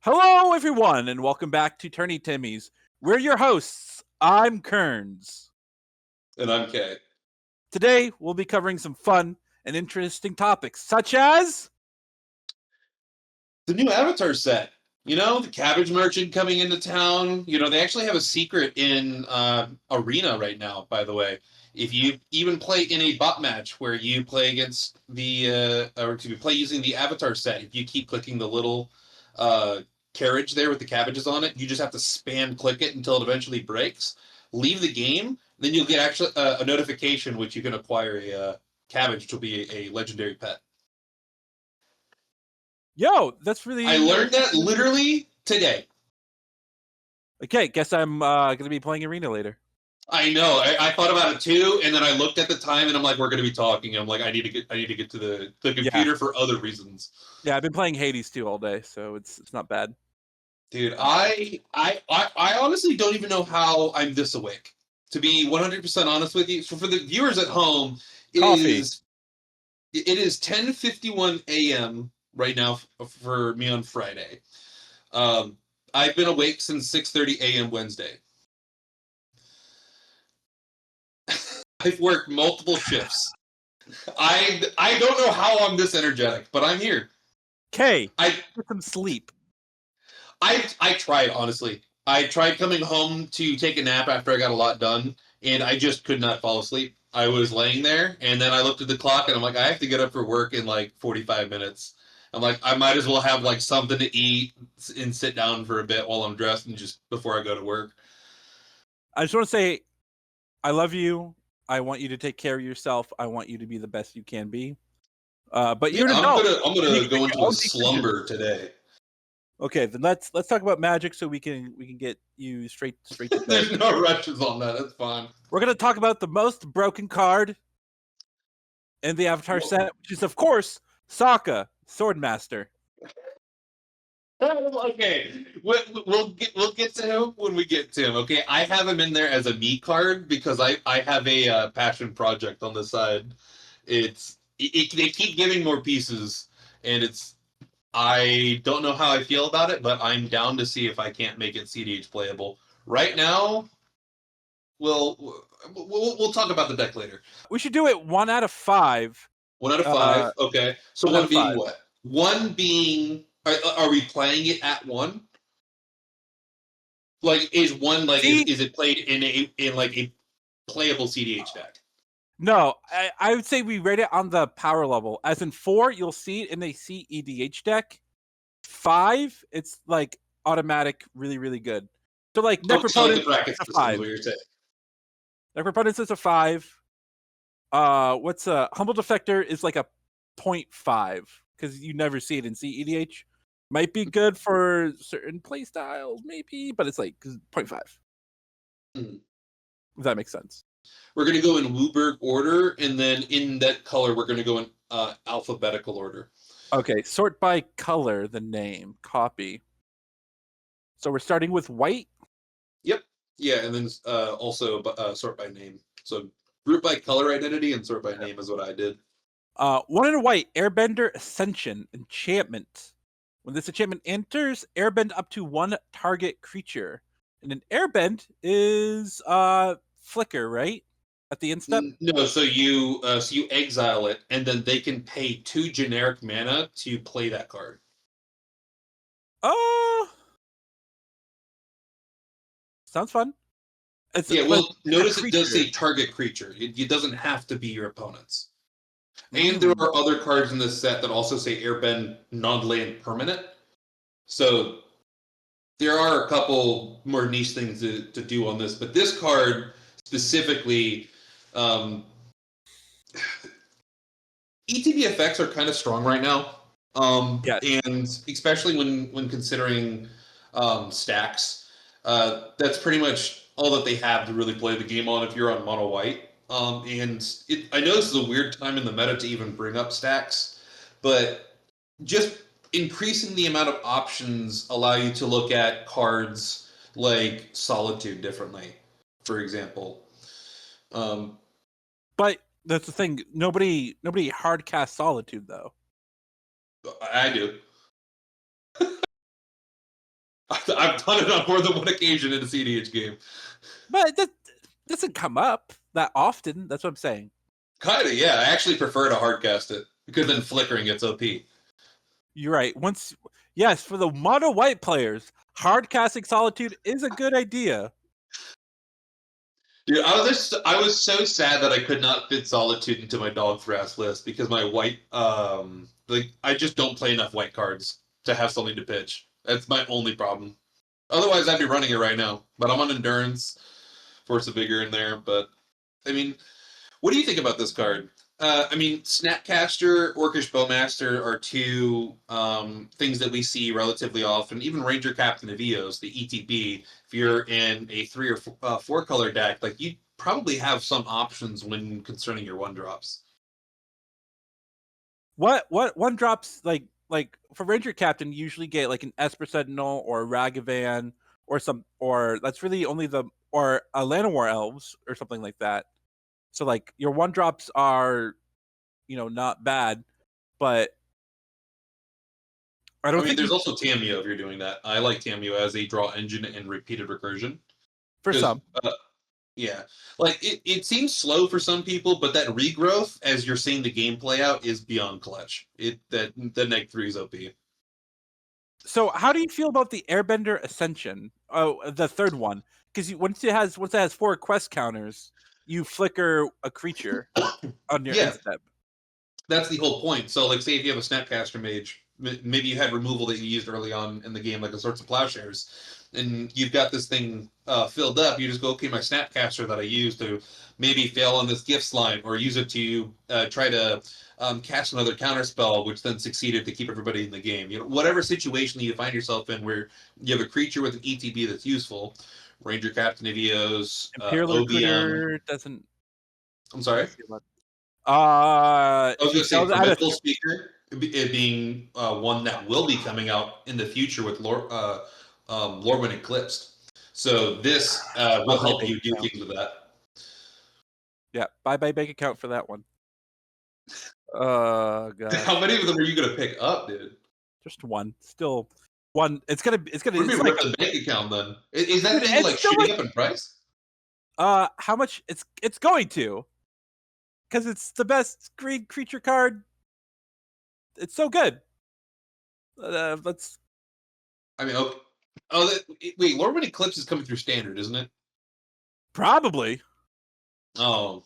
Hello, everyone, and welcome back to Tourney Timmys. We're your hosts. I'm Kearns. And I'm Kay. Today, we'll be covering some fun and interesting topics, such as The new Avatar set. The Cabbage Merchant coming into town. They actually have a secret in Arena right now, by the way. If you even play in a bot match where you play against play using the Avatar set, if you keep clicking the little carriage there with the cabbages on it, you just have to spam click it until it eventually breaks. Leave the game, then you'll get actually a notification which you can acquire a cabbage, which will be a legendary pet. Yo, that's really... I learned that literally today. Okay, guess I'm going to be playing Arena later. I know. I thought about it too, and then I looked at the time, and I'm like, "We're going to be talking." And I'm like, "I need to get to the computer for other reasons." Yeah, I've been playing Hades 2 all day, so it's not bad. Dude, I honestly don't even know how I'm this awake. To be 100% honest with you, so for the viewers at home, it is 10:51 a.m. right now for me on Friday. I've been awake since 6:30 a.m. Wednesday. I've worked multiple shifts. I don't know how I'm this energetic, but I'm here. Okay, get some sleep. I tried, honestly. I tried coming home to take a nap after I got a lot done, and I just could not fall asleep. I was laying there, and then I looked at the clock, and I'm like, I have to get up for work in like 45 minutes. I'm like, I might as well have like something to eat and sit down for a bit while I'm dressed and just before I go to work. I just want to say, I love you. I want you to take care of yourself. I want you to be the best you can be. But you're an adult. I'm gonna go into a slumber today. Okay, then let's talk about Magic so we can get you straight to bed. There's no rushes on that. That's fine. We're gonna talk about the most broken card in the Avatar set, which is of course Sokka, Swordmaster. Okay, we'll get to him when we get to him. Okay, I have him in there as a me card because I have a passion project on the side. They keep giving more pieces, and I don't know how I feel about it, but I'm down to see if I can't make it cEDH playable. Right now, we'll talk about the deck later. We should do it 1 out of 5. 1 out of 5. Okay, so one being what? One being. Are we playing it at 1? Like, is 1 like is it played in a playable cEDH deck? No, I would say we rate it on the power level. As in 4, you'll see it in a cEDH deck. 5, it's like automatic, really, really good. So like Neck Proponent is a 5. Neck Proponent is a 5. What's a Humble Defector is like a 0.5 because you never see it in cEDH. Might be good for certain play styles, maybe, but it's like 0.5. If that makes sense. We're going to go in Wooburg order, and then in that color, we're going to go in alphabetical order. Okay, sort by color, the name, copy. So we're starting with white? Yep. Yeah, and then also sort by name. So group by color identity and sort by name is what I did. 1 in a white, Airbender Ascension, enchantment. When this enchantment enters, airbend up to 1 target creature. And an airbend is flicker, right? At the end step? No, so you exile it, and then they can pay 2 generic mana to play that card. Sounds fun. Notice it does say target creature. It doesn't have to be your opponent's. And there are other cards in this set that also say airbend non-land permanent. So there are a couple more niche things to do on this. But this card specifically, ETB effects are kind of strong right now. And especially when considering stacks, that's pretty much all that they have to really play the game on if you're on mono white. I know this is a weird time in the meta to even bring up stacks, but just increasing the amount of options allow you to look at cards like Solitude differently, for example. But that's the thing. Nobody hard cast Solitude though. I do. I've done it on more than one occasion in a cEDH game. But that doesn't come up that often. That's what I'm saying. Kinda, yeah. I actually prefer to hardcast it because then flickering gets OP. You're right. Yes, for the mono white players, hard casting Solitude is a good idea. Dude, I was so sad that I could not fit Solitude into my Dog Thrass list because my white I just don't play enough white cards to have something to pitch. That's my only problem. Otherwise, I'd be running it right now. But I'm on Endurance, Force of Vigor in there. But I mean, what do you think about this card? I mean, Snapcaster, Orcish Bowmaster are two things that we see relatively often. Even Ranger Captain of Eos, the ETB, if you're in a 3 or 4 color deck, like you probably have some options when concerning your 1-drops. What one drops like for Ranger Captain, you usually get like an Esper Sentinel or a Ragavan or that's really only or a Llanowar Elves or something like that. So like your 1-drops are, not bad, but I mean, there's also Tamiyo if you're doing that. I like Tamiyo as a draw engine and repeated recursion. For some. Yeah. Like, it seems slow for some people, but that regrowth, as you're seeing the game play out, is beyond clutch. The Neg 3 is OP. So how do you feel about the Airbender Ascension? Oh, the third one. Because once it has 4 quest counters, you flicker a creature on your instep. That's the whole point. So, like, say if you have a Snapcaster Mage, maybe you had removal that you used early on in the game, like a Sorts of Plowshares, and you've got this thing filled up, you just go, okay, my Snapcaster that I used to maybe fail on this Gifts line, or use it to try to cast another counterspell, which then succeeded to keep everybody in the game. Whatever situation you find yourself in where you have a creature with an ETB that's useful, Ranger Captain of Eos, Imperial OBM. doesn't... I'm sorry? I was going to say, Mental Speaker, it being one that will be coming out in the future with Lorwyn Eclipsed. So this will help you do things with that. Yeah, bye-bye bank account for that one. God. How many of them are you going to pick up, dude? Just one. Still one. It's gonna. What do you mean, like the bank account then? Is that thing like shooting up in price? How much? It's going to, because it's the best green creature card. It's so good. Let's. I mean, okay. Wait, Lorwyn Eclipse is coming through standard, isn't it? Probably. Oh.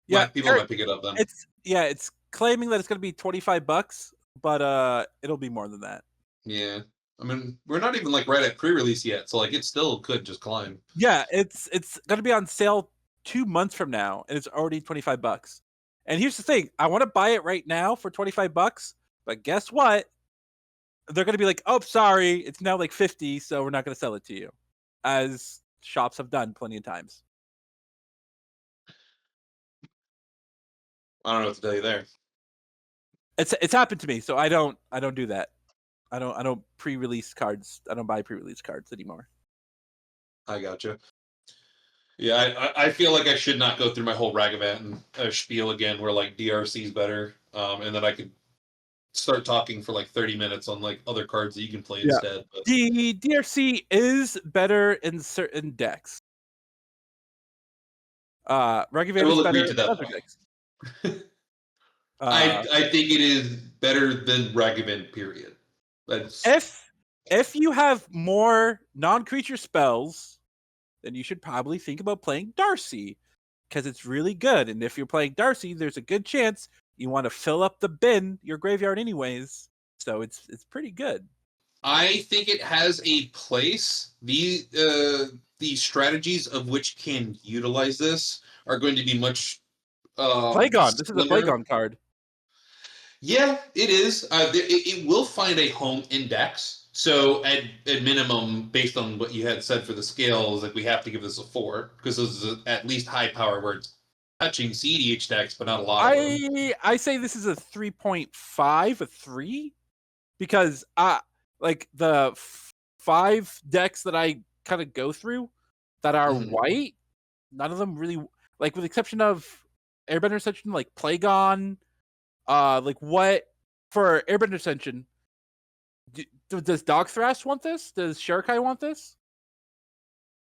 Yeah, people might pick it up then. It's claiming that it's going to be $25, but it'll be more than that. Yeah. I mean, we're not even like right at pre-release yet, so like it still could just climb. Yeah, it's going to be on sale 2 months from now, and it's already $25. And here's the thing: I want to buy it right now for $25, but guess what? They're going to be like, "Oh, sorry, it's now like 50, so we're not going to sell it to you," as shops have done plenty of times. I don't know what to tell you there. It's happened to me, so I don't do that. I don't pre-release cards. I don't buy pre-release cards anymore. I gotcha. Yeah, I feel like I should not go through my whole Ragavan spiel again, where like DRC is better, and then I could start talking for like 30 minutes on like other cards that you can play instead. But... The DRC is better in certain decks. Ragavan is better in other decks. I think it is better than Ragavan, period. That's... If you have more non-creature spells, then you should probably think about playing Darcy, because it's really good. And if you're playing Darcy, there's a good chance you want to fill up the bin, your graveyard anyways. So it's pretty good. I think it has a place. The strategies of which can utilize this are going to be much... Plagon. This is a Plagon card. Yeah, it is. It will find a home in decks. So at minimum, based on what you had said for the scales, like we have to give this a 4 because this is at least high power where it's touching cEDH decks, but not a lot of them. I say this is a 3.5, a 3, because like the 5 decks that I kind of go through that are white, none of them really, like with the exception of Airbender Ascension, like Plagon, like what for Airbender Ascension, Does Dog Thrash want this? Does Shurikai want this?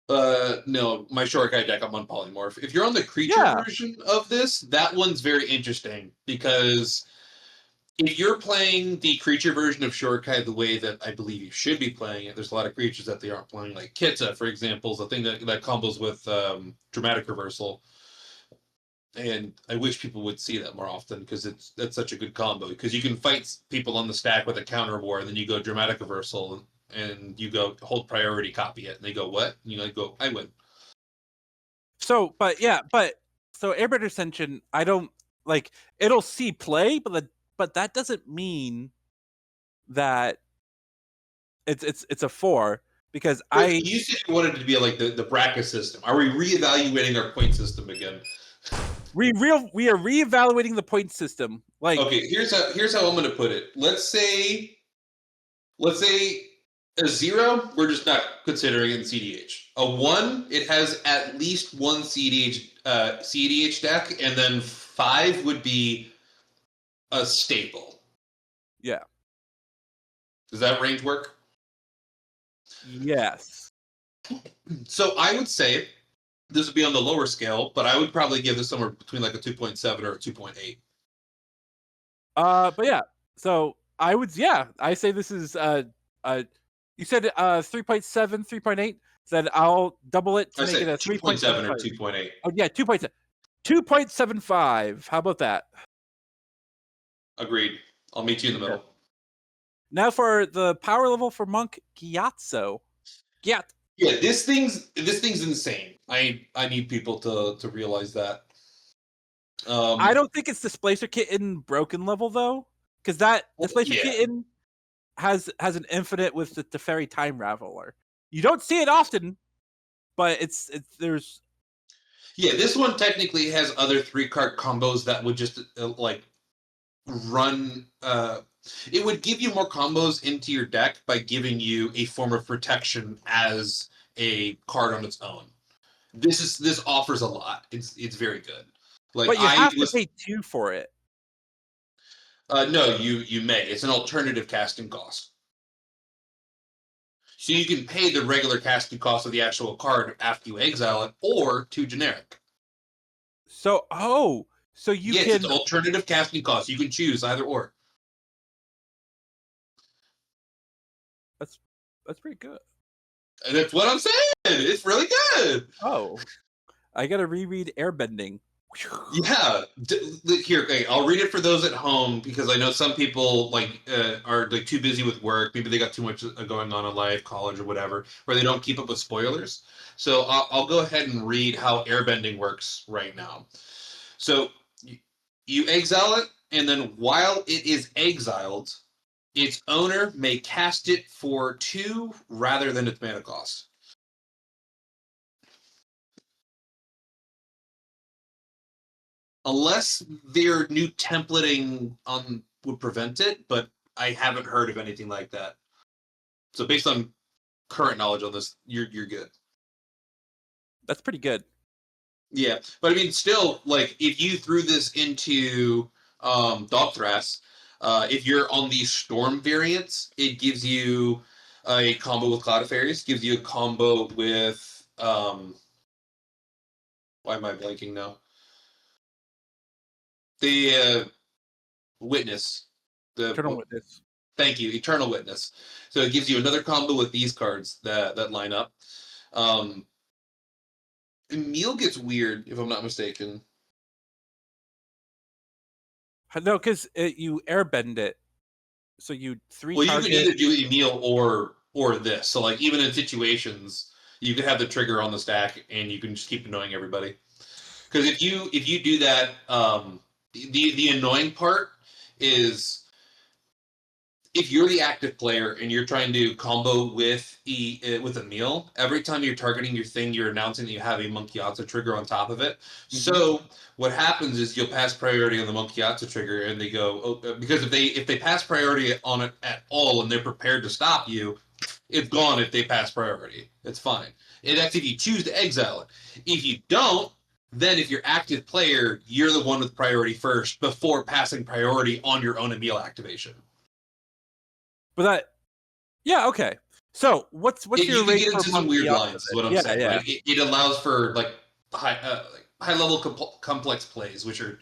No, my Shurikai deck, I'm on Polymorph. If you're on the creature version of this, that one's very interesting because if you're playing the creature version of Shurikai the way that I believe you should be playing it, there's a lot of creatures that they aren't playing, like Kita, for example, is a thing that combos with Dramatic Reversal. And I wish people would see that more often because that's such a good combo. Because you can fight people on the stack with a counter war, and then you go Dramatic Reversal, and you go hold priority, copy it, and they go what? And you go, I win. So Airbender Ascension, I don't like. It'll see play, but that doesn't mean that it's a 4 because You said you wanted it to be like the bracket system. Are we reevaluating our point system again? We are reevaluating the point system. Like, okay, here's how I'm going to put it. Let's say a 0, we're just not considering it in cEDH. A 1, it has at least one cEDH deck, and then 5 would be a staple. Yeah. Does that range work? Yes. So I would say this would be on the lower scale, but I would probably give this somewhere between like a 2.7 or a 2.8. But yeah. So I say this is you said 3.7, 3.8. Said I'll double it to make it a 3.7 or 2.8. Oh yeah, 2.7. 2.75. How about that? Agreed. I'll meet you in the middle. Now for the power level for Monk Gyatso. Yeah, this thing's insane. I need people to realize that. I don't think it's Displacer Kitten broken level though, because that Displacer Kitten has an infinite with the Teferi Time Raveler. You don't see it often, but it's there's. Yeah, this one technically has other 3-card combos that would just like run. It would give you more combos into your deck by giving you a form of protection as a card on its own. This offers a lot. It's very good. Like, but you have to pay 2 for it. No, you may. It's an alternative casting cost. So you can pay the regular casting cost of the actual card after you exile it, or 2 generic. So you can. It's alternative casting cost. You can choose either or. That's pretty good. And that's what I'm saying. It's really good. Oh, I gotta reread Airbending. Yeah, here. Okay, I'll read it for those at home because I know some people are like too busy with work. Maybe they got too much going on in life, college, or whatever, where they don't keep up with spoilers. So I'll go ahead and read how Airbending works right now. So you exile it, and then while it is exiled, its owner may cast it for 2 rather than its mana cost. Unless their new templating would prevent it, but I haven't heard of anything like that. So based on current knowledge on this, you're good. That's pretty good. Yeah, but I mean, still, like, if you threw this into Dog Thrash, if you're on the Storm variants, it gives you a combo with Cloud of Fairies, gives you a combo with why am I blanking now? The Witness. Eternal Witness. Thank you, Eternal Witness. So it gives you another combo with these cards that line up. Emil gets weird, if I'm not mistaken. No, because you airbend it. So you 3 Well, target... you can either do Emil or this. So, like, even in situations, you could have the trigger on the stack, and you can just keep annoying everybody. Because if you do that, the annoying part is if you're the active player and you're trying to combo with Emil, every time you're targeting your thing, you're announcing that you have a Monk Gyatso trigger on top of it. Mm-hmm. So what happens is you'll pass priority on the Monk Gyatso trigger, and they go, because if they pass priority on it at all and they're prepared to stop you, it's gone. If they pass priority, it's fine. And that's if you choose to exile it. If you don't, then if you're active player, you're the one with priority first before passing priority on your own Emil activation. But Yeah. Okay. So what's You your can rate get for into some Monkey weird Up lines. with Is it? what I'm Yeah. saying. Yeah. Right? It allows for like high level complex plays, which are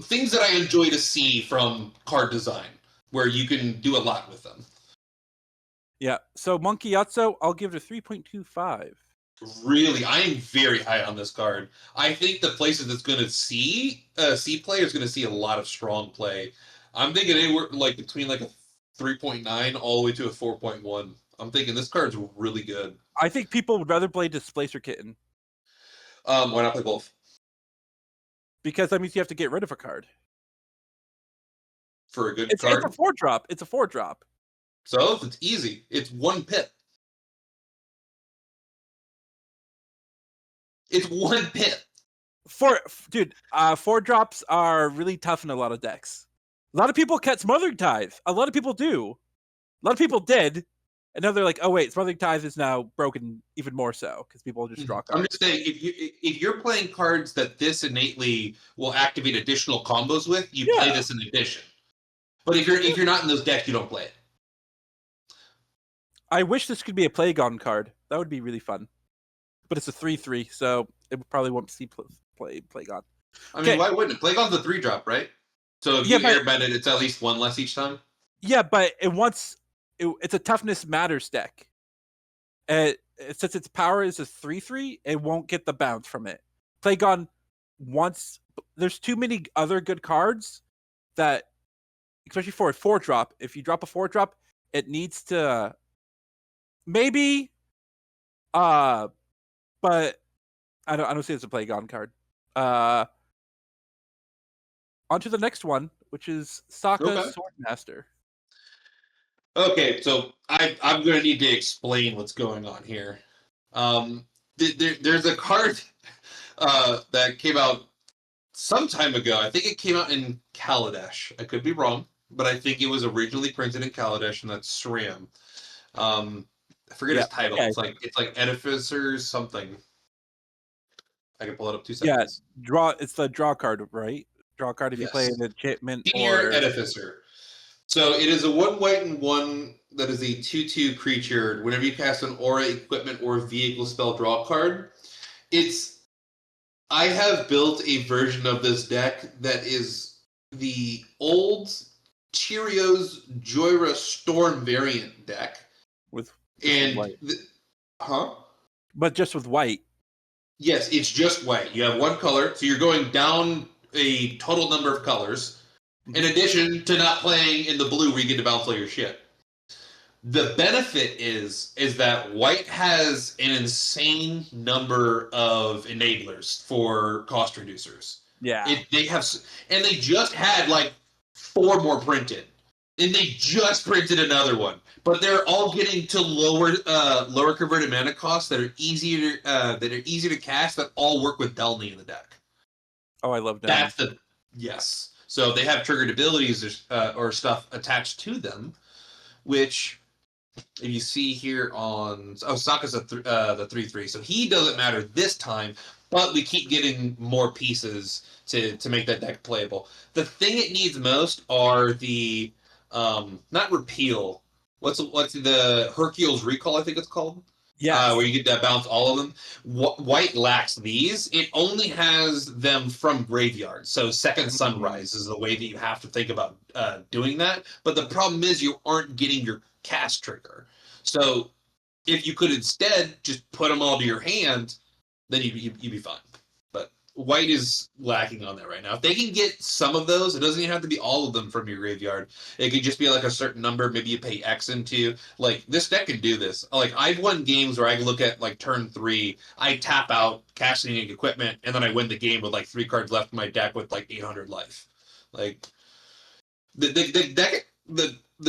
things that I enjoy to see from card design, where you can do a lot with them. Yeah. So Monkey Gyatso, I'll give it a 3.25. Really, I am very high on this card. I think the places that's going to see play is going to see a lot of strong play. I'm thinking anywhere like between like a 3.9 all the way to a 4.1. I'm thinking this card's really good. I think people would rather play Displacer Kitten Why not play both? because that means you have to get rid of a card. For a good It's a card? 4-drop. It's a 4-drop. So it's easy. It's one pit. It's one pit. Dude, 4-drops are really tough in a lot of decks. A lot of people cut Smothering Tithe. A lot of people do. A lot of people did. And now they're like, oh wait, Smothering Tithe is now broken even more so because people just draw cards. I'm just saying, if you're playing cards that this innately will activate additional combos with, you play this in addition. But if you're not in those decks, you don't play it. I wish this could be a Plagon card. That would be really fun. But it's a 3/3, so it probably won't see Plagon. I mean, why wouldn't it? Plagon's a 3-drop, right? So if you airbend it, it's at least one less each time. Yeah, but it's a toughness matters deck. Since its power is a 3/3, it won't get the bounce from it. Plagon there's too many other good cards that, especially for a 4-drop, if you drop a 4-drop, it needs to maybe but I don't see it as a Plagon card. On to the next one, which is Sokka's Swordmaster. Okay, so I'm going to need to explain what's going on here. There's a card that came out some time ago. I think it came out in Kaladesh. I could be wrong, but I think it was originally printed in Kaladesh, and that's SRAM. I forget his title. Okay. It's like Edificer something. I can pull it up 2 seconds. Yeah, it's the draw card, right? Draw card if you play an enchantment Senior Edificer. So it is a 1 white and 1 that is a 2/2 creature. Whenever you cast an aura, equipment, or vehicle spell, draw card. I have built a version of this deck that is the old Cheerios Joyra Storm variant deck. With white. But just with white. Yes, it's just white. You have one color, so you're going down a total number of colors, in addition to not playing in the blue where you get to bounce all your shit. The benefit is that white has an insane number of enablers for cost reducers. Yeah. They just had like 4 more printed. And they just printed another one. But they're all getting to lower converted mana costs that are easier to cast that all work with Delny in the deck. Oh, I love Delny. Yes. So they have triggered abilities or stuff attached to them, which if you see here on Sokka's the 3/3, so he doesn't matter this time, but we keep getting more pieces to make that deck playable. The thing it needs most are the not repeal. What's the Hercules Recall? I think it's called. Yeah, where you get that bounce all of them. White lacks these. It only has them from graveyard. So second sunrise is the way that you have to think about doing that. But the problem is you aren't getting your cast trigger. So if you could instead just put them all to your hand, then you'd be fine. But white is lacking on that right now. If they can get some of those, it doesn't even have to be all of them from your graveyard. It could just be like a certain number. Maybe you pay X into. Like, this deck can do this. Like, I've won games where I look at, like, turn 3, I tap out, casting equipment, and then I win the game with, like, 3 cards left in my deck with, like, 800 life. Like, the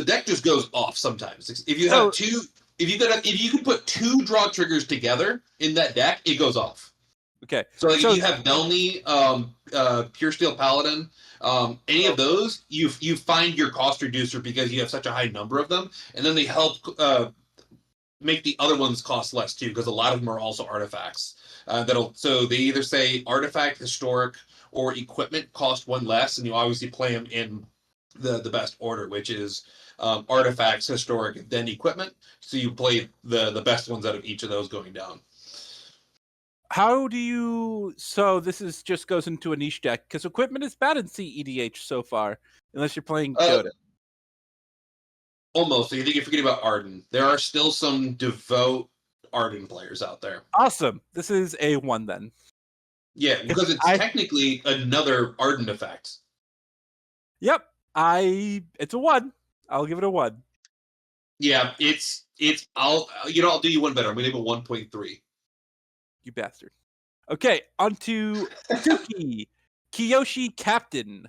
deck just goes off sometimes. If you have if you can put 2 draw triggers together in that deck, it goes off. Okay. So if you have Delny, Pure Steel Paladin, any of those, you find your cost reducer because you have such a high number of them, and then they help make the other ones cost less too, because a lot of them are also artifacts. So they either say artifact, historic, or equipment cost 1 less, and you obviously play them in the best order, which is artifacts, historic, then equipment. So you play the best ones out of each of those going down. How do you... So this is just goes into a niche deck, because equipment is bad in cEDH so far, unless you're playing Dota. Almost. So you think you're forgetting about Arden. There are still some devout Arden players out there. Awesome. This is a 1 then. Yeah, because it's technically another Arden effect. Yep. It's a 1. I'll give it a 1. Yeah, I'll do you one better. I'm gonna give it 1.3. You bastard. Okay, on to Suki, Kyoshi Captain,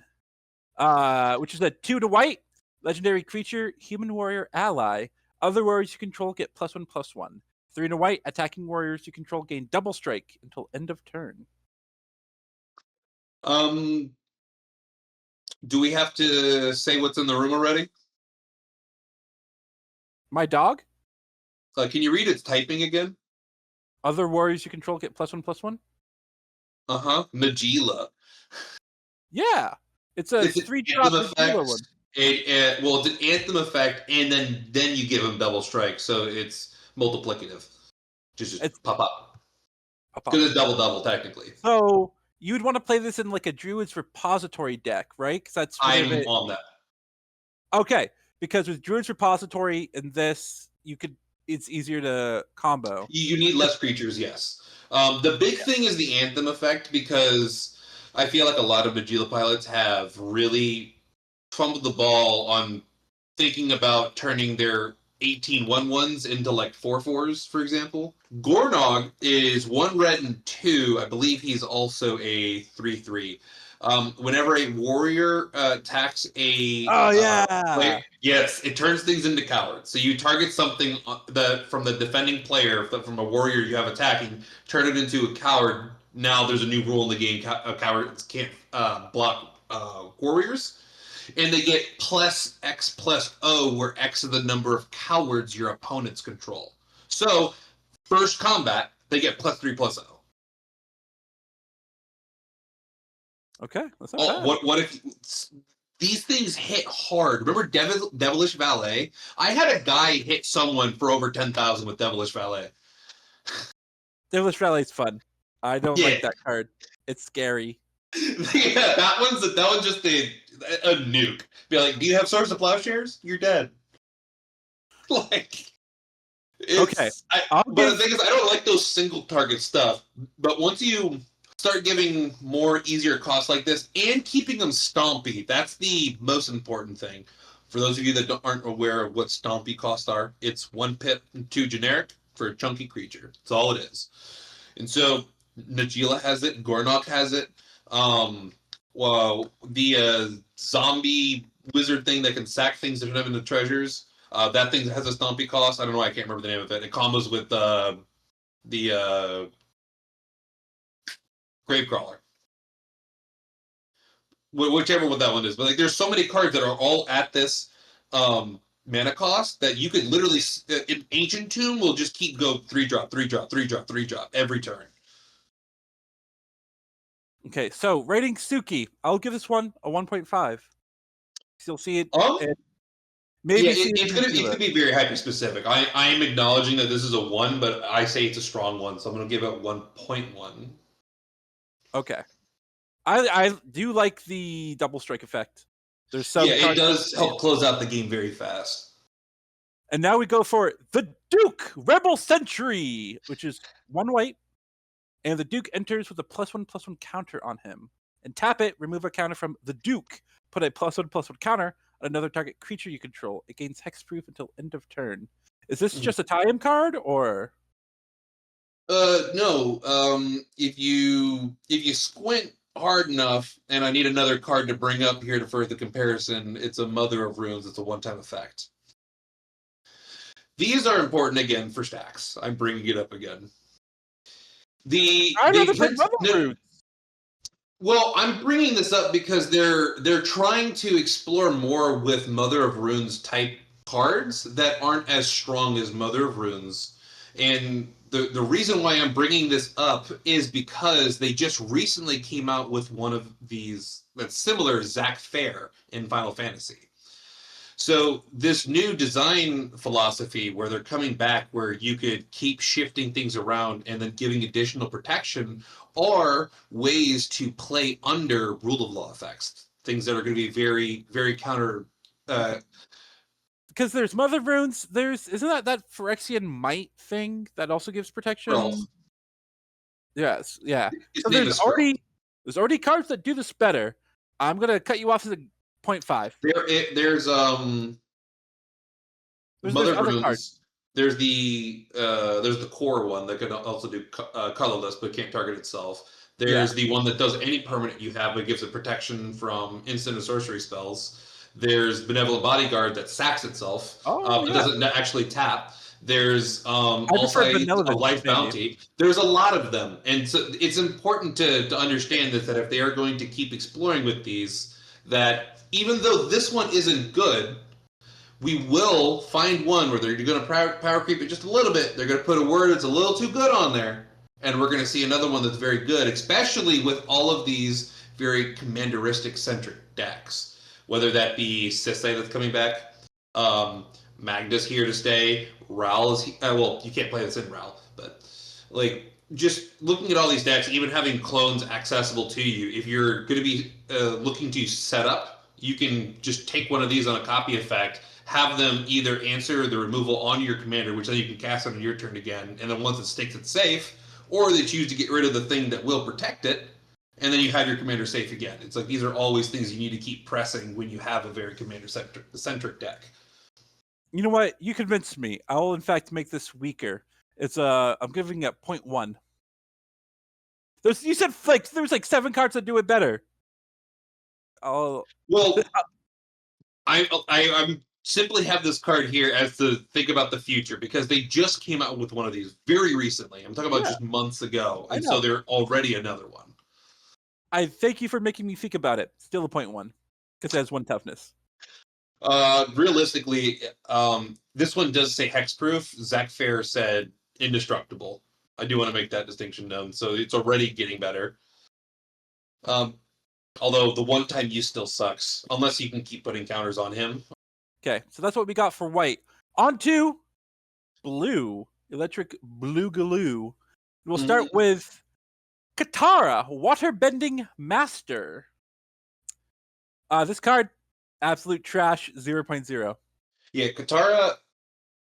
which is a 2 to white, legendary creature, human warrior ally. Other warriors you control get +1/+1. 3 to white, attacking warriors you control gain double strike until end of turn. Do we have to say what's in the room already? My dog? Can you read its typing again? Other warriors you control get +1/+1. Magila. Yeah, it's a 3-drop Magila one. It's an anthem effect, and then you give him double strike, so it's multiplicative. Just pop up. Because it's double technically. So you would want to play this in like a Druid's Repository deck, right? Because that's I'm on that. Okay, because with Druid's Repository and this, it's easier to combo. You need less creatures, yes. The big thing is the Anthem effect, because I feel like a lot of Magila pilots have really fumbled the ball on thinking about turning their 18 1/1s into like 4/4s, for example. Gornog is 1 red and 2. I believe he's also a 3/3. Whenever a warrior attacks a player, yes, it turns things into cowards. So you target something from the defending player, from a warrior you have attacking, turn it into a coward. Now there's a new rule in the game: cowards can't block warriors, and they get +X+O, where X is the number of cowards your opponents control. So first combat, they get +3/+O. Okay, that's not bad. What if these things hit hard? Remember Devilish Valet? I had a guy hit someone for over 10,000 with Devilish Valet. Devilish Valet is fun. I don't like that card. It's scary. Yeah, that one's just a nuke. Be like, do you have Swords of Plowshares? You're dead. Like, okay. But the thing is, I don't like those single target stuff. But once you start giving more easier costs like this and keeping them stompy, that's the most important thing. For those of you that aren't aware of what stompy costs are, it's 1 pip and 2 generic for a chunky creature. That's all it is. And so Najila has it, Gornok has it. The zombie wizard thing that can sack things to turn them into treasures, that thing has a stompy cost. I don't know, I can't remember the name of it. It combos with the Gravecrawler. Whichever one that one is. But like, there's so many cards that are all at this mana cost that you could literally... Ancient Tomb will just keep go 3-drop, 3-drop, 3-drop, 3-drop every turn. Okay, so rating Suki. I'll give this one a 1.5. You'll see it... Maybe it's going to be very hyper-specific. I am acknowledging that this is a 1, but I say it's a strong 1, so I'm going to give it 1.1. Okay. I do like the double strike effect. There's some it does help close out the game very fast. And now we go for the Duke Rebel Sentry, which is 1 white, and the Duke enters with a +1/+1 counter on him. And tap it, remove a counter from the Duke. Put a +1/+1 counter on another target creature you control. It gains hexproof until end of turn. Is this just a tie-in card, or? No. If you squint hard enough, and I need another card to bring up here to further comparison, it's a Mother of Runes. It's a 1-time effect. These are important again for stacks. I'm bringing it up again. Well, I'm bringing this up because they're trying to explore more with Mother of Runes type cards that aren't as strong as Mother of Runes. And the reason why I'm bringing this up is because they just recently came out with one of these that's similar to Zac Fair in Final Fantasy. So this new design philosophy where they're coming back where you could keep shifting things around and then giving additional protection are ways to play under rule of law effects. Things that are going to be very, very counter. Because there's Mother Runes, isn't that Phyrexian Might thing that also gives protection? Scroll. Yes, yeah. His So name there's is Scroll. already cards that do this better. I'm gonna cut you off to the 0.5. There's Mother other cards. Runes. There's the core one that can also do colorless but can't target itself. There's the one that does any permanent you have but gives it protection from instant and sorcery spells. There's Benevolent Bodyguard that sacks itself, but doesn't actually tap. There's also a Life Bounty. There's a lot of them, and so it's important to understand that if they are going to keep exploring with these, that even though this one isn't good, we will find one where they're going to power creep it just a little bit. They're going to put a word that's a little too good on there, and we're going to see another one that's very good, especially with all of these very commanderistic centric decks. Whether that be Sisei that's coming back, Magda's here to stay, Ral is well, you can't play this in Ral, but like just looking at all these decks, even having clones accessible to you, if you're going to be looking to set up, you can just take one of these on a copy effect, have them either answer the removal on your commander, which then you can cast on your turn again, and then once it sticks, it's safe, or they choose to get rid of the thing that will protect it, and then you have your commander safe again. It's like these are always things you need to keep pressing when you have a very commander-centric deck. You know what? You convinced me. I will, in fact, make this weaker. It's I'm giving it 0.1. You said there's like 7 cards that do it better. Well, I'm simply have this card here as to think about the future because they just came out with one of these very recently. I'm talking about just months ago, and so they're already another one. I thank you for making me think about it. Still a 0.1 because it has 1 toughness. Realistically, this one does say hexproof. Zac Fair said indestructible. I do want to make that distinction known, so it's already getting better. Although the one-time use still sucks, unless you can keep putting counters on him. Okay, so that's what we got for white. On to blue, electric blue galoo. We'll start with Katara, Waterbending Master. This card, absolute trash, 0.0. Yeah, Katara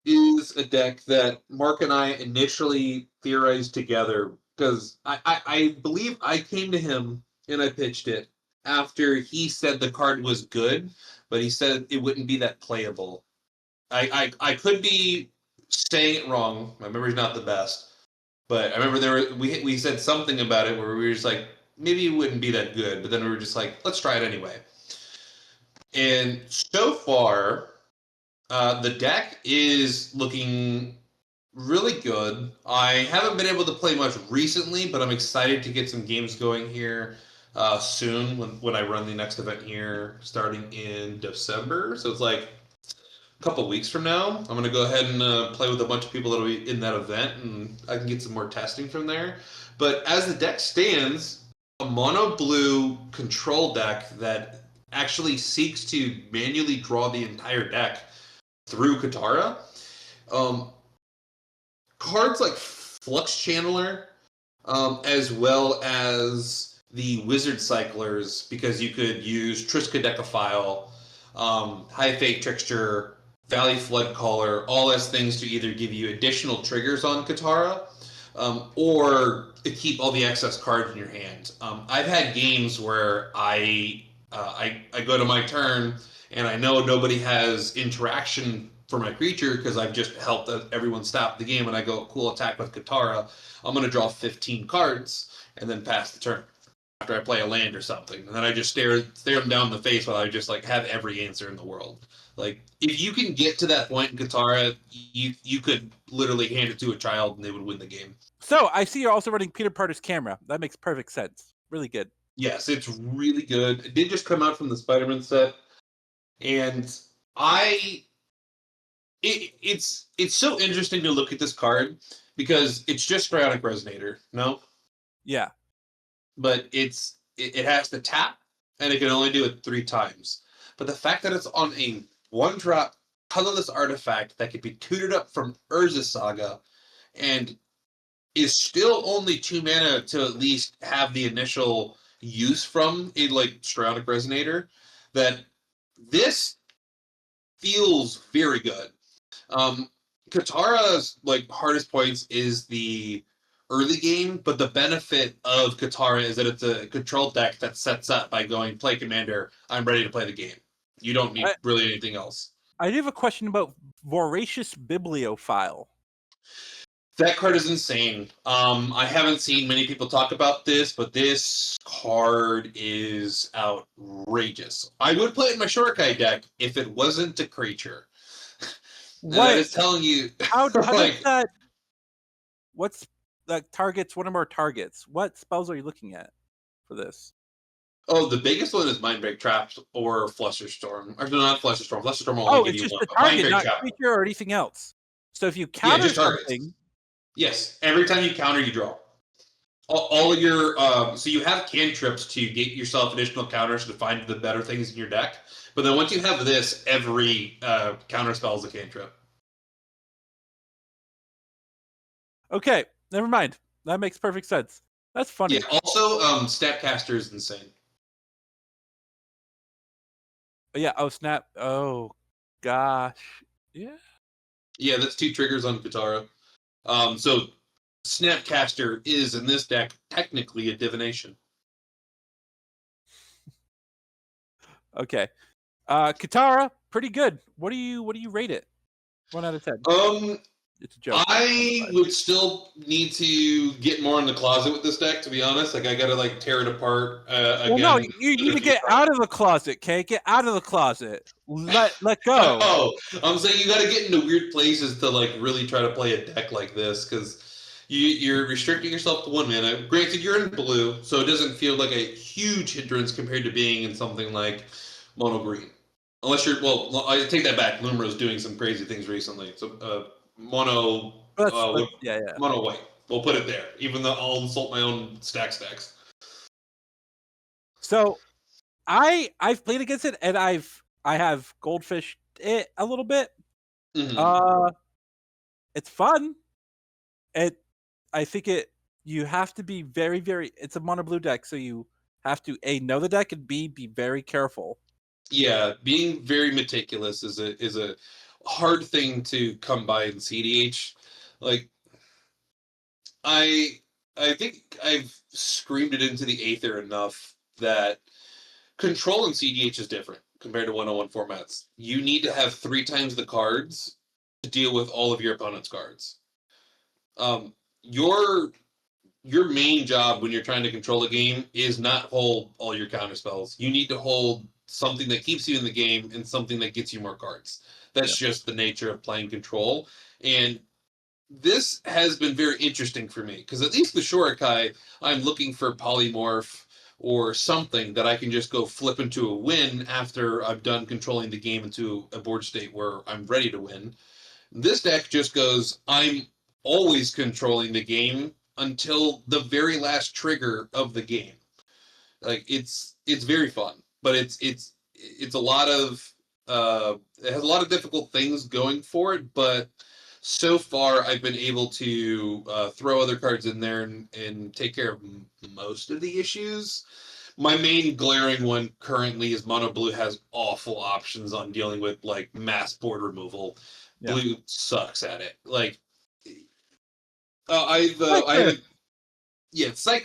is a deck that Mark and I initially theorized together because I believe I came to him and I pitched it after he said the card was good, but he said it wouldn't be that playable. I could be saying it wrong. My memory's not the best. But I remember we said something about it where we were just like, maybe it wouldn't be that good. But then we were just like, let's try it anyway. And so far, the deck is looking really good. I haven't been able to play much recently, but I'm excited to get some games going here soon when I run the next event here starting in December. So it's like a couple weeks from now. I'm going to go ahead and play with a bunch of people that will be in that event, and I can get some more testing from there. But as the deck stands, a mono blue control deck that actually seeks to manually draw the entire deck through Katara. Cards like Flux Channeler, as well as the Wizard Cyclers, because you could use Triskaidekaphile, High Fate Trickster, Valley Flood Caller, all as things to either give you additional triggers on Katara, or to keep all the excess cards in your hand. I've had games where I go to my turn and I know nobody has interaction for my creature because I've just helped everyone stop the game, and I go, cool, attack with Katara. I'm going to draw 15 cards and then pass the turn after I play a land or something. And then I just stare them down in the face while I just like have every answer in the world. Like, if you can get to that point in Katara, you could literally hand it to a child and they would win the game. So I see you're also running Peter Parter's camera. That makes perfect sense. Really good. Yes, it's really good. It did just come out from the Spider-Man set, and it's so interesting to look at this card because it's just Psionic Resonator, no? Yeah. But it has to tap and it can only do it 3 times. But the fact that it's on a 1-drop colorless artifact that can be tutored up from Urza Saga and is still only 2 mana to at least have the initial use from a like Psionic Resonator, that this feels very good. Katara's like hardest points is the early game, but the benefit of Katara is that it's a control deck that sets up by going play commander, I'm ready to play the game. You don't need really anything else. I do have a question about Voracious Bibliophile. That card is insane. I haven't seen many people talk about this, but this card is outrageous. I would play it in my Shurikai deck if it wasn't a creature. What that is telling you? How like, does that? What's like targets? One of our targets. What spells are you looking at for this? Oh, the biggest one is Mindbreak Traps or Flusterstorm. Or no, not Flusterstorm. Flusterstorm will Oh, only it's give you just one. the target, Mindbreak not Trap. creature or anything else. So if you counter something, yes, every time you counter, you draw. All of your so you have cantrips to get yourself additional counters to find the better things in your deck. But then once you have this, every counter spell is a cantrip. okay, never mind. That makes perfect sense. That's funny. Yeah. Also, Statcaster is insane. Yeah. Oh snap. Oh gosh. Yeah. Yeah, that's 2 triggers on Katara. So Snapcaster is in this deck technically a divination. Okay. Katara, pretty good. What do you rate it? 1 out of 10. It's a joke. I would still need to get more in the closet with this deck, to be honest. Like, I gotta like tear it apart again. Well, no, you need to get out of the closet, okay? Get out of the closet. Let go. Oh, I'm saying you gotta get into weird places to like really try to play a deck like this, because you're restricting yourself to 1 mana. Granted, you're in blue, so it doesn't feel like a huge hindrance compared to being in something like mono green. Unless you're, well, I take that back. Lumra's doing some crazy things recently. So mono mono white. We'll put it there, even though I'll insult my own stacks. So I've played against it, and I have goldfished it a little bit. Mm-hmm. It's fun. I think you have to be very, very. It's a mono blue deck, so you have to A, know the deck, and B, be very careful. Yeah, being very meticulous is a hard thing to come by in cEDH. Like, I think I've screamed it into the aether enough that control in cEDH is different compared to 101 formats. You need to have 3 times the cards to deal with all of your opponent's cards. Your main job when you're trying to control a game is not hold all your counter spells. You need to hold something that keeps you in the game and something that gets you more cards. That's just the nature of playing control. And this has been very interesting for me, because at least with Shurikai, I'm looking for polymorph or something that I can just go flip into a win after I've done controlling the game into a board state where I'm ready to win. This deck just goes, I'm always controlling the game until the very last trigger of the game. Like, it's very fun, but it's a lot of it has a lot of difficult things going for it, but so far I've been able to throw other cards in there and take care of most of the issues. My main glaring one currently is mono blue has awful options on dealing with like mass board removal. Yeah. Blue sucks at it. Like, Psych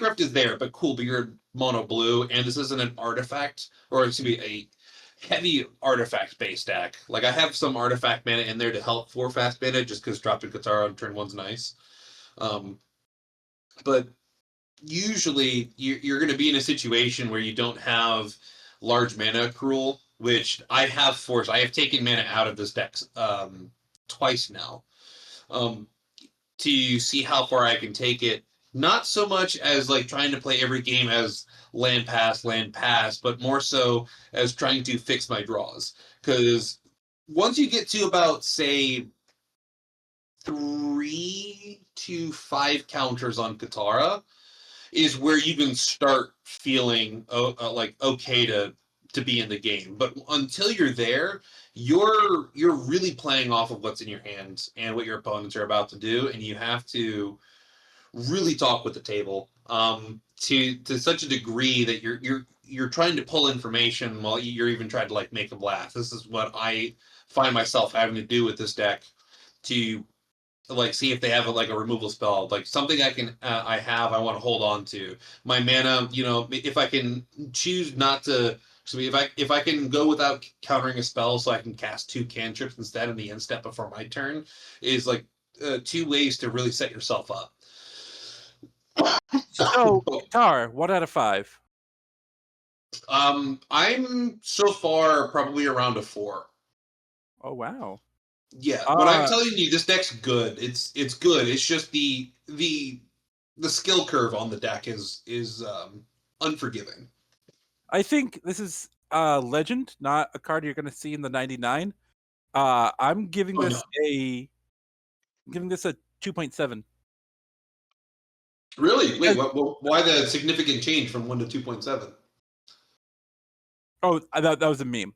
Rift is there, but cool, but you're mono blue, and this isn't an artifact, or it's gonna be a heavy artifact-based deck. Like, I have some artifact mana in there to help for fast mana, just because dropping Katara on turn 1's nice. But usually, you're going to be in a situation where you don't have large mana accrual, which I have forced. I have taken mana out of this deck twice now. To see how far I can take it. Not so much as like trying to play every game as land pass, but more so as trying to fix my draws. Because once you get to about, say, 3 to 5 counters on Katara, is where you can start feeling like okay to be in the game. But until you're there, you're really playing off of what's in your hands and what your opponents are about to do, and you have to really talk with the table to such a degree that you're trying to pull information while you're even trying to like make them laugh. This is what I find myself having to do with this deck to like see if they have like a removal spell, like something I want to hold on to. My mana, if I can choose not to. So if I can go without countering a spell, so I can cast 2 cantrips instead in the end step before my turn, is like 2 ways to really set yourself up. So, Katara, 1 out of 5. I'm so far probably around a 4. Oh wow. Yeah, when I'm telling you this deck's good, it's good. It's just the skill curve on the deck is unforgiving. I think this is legend, not a card you're going to see in the 99. I'm giving this a 2.7. Really? Wait, why the significant change from 1 to 2.7? Oh, that was a meme.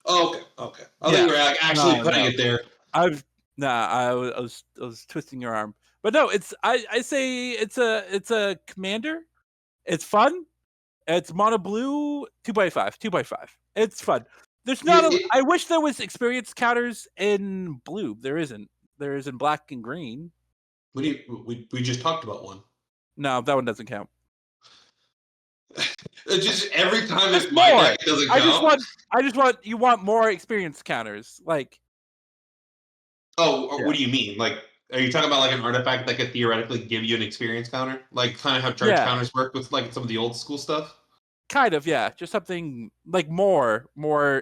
Oh, okay. I thought you were actually putting it there. I was twisting your arm, but no, it's I say it's a commander. It's fun. It's mono blue 2x5. 2x5. It's fun. There's not. I wish there was experience counters in blue. There isn't. There is in black and green. We just talked about one. No, that one doesn't count. Just every time it's my deck, it doesn't count. I just want you want more experience counters, like. Oh, what do you mean? Like, are you talking about like an artifact that could theoretically give you an experience counter, like kind of how charge counters work with like some of the old school stuff? Kind of, yeah. Just something like more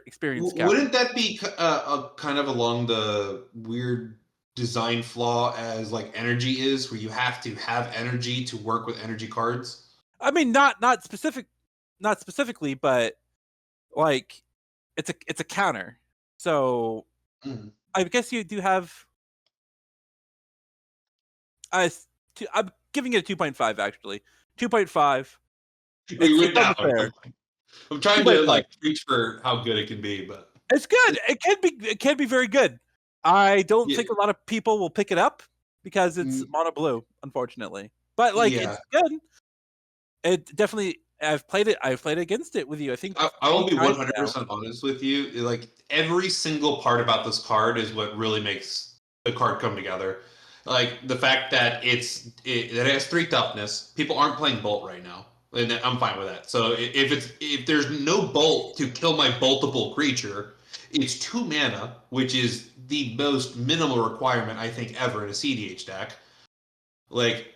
experience counters. Wouldn't that be kind of along the weird design flaw as like energy is, where you have to have energy to work with energy cards? I mean, not specifically, but like it's a counter. So I guess you do have. I'm giving it a 2.5 actually. 2.5. I'm trying to like reach for how good it can be, but it's good. It can be very good. I don't think a lot of people will pick it up because it's mono blue, unfortunately. But like it's good. It definitely. I've played it against it with you. I think I will be 100% honest with you. Like every single part about this card is what really makes the card come together. Like the fact that it has 3 toughness. People aren't playing Bolt right now, and I'm fine with that. So if there's no Bolt to kill my boltable creature, it's 2 mana, which is the most minimal requirement I think ever in a cEDH deck. Like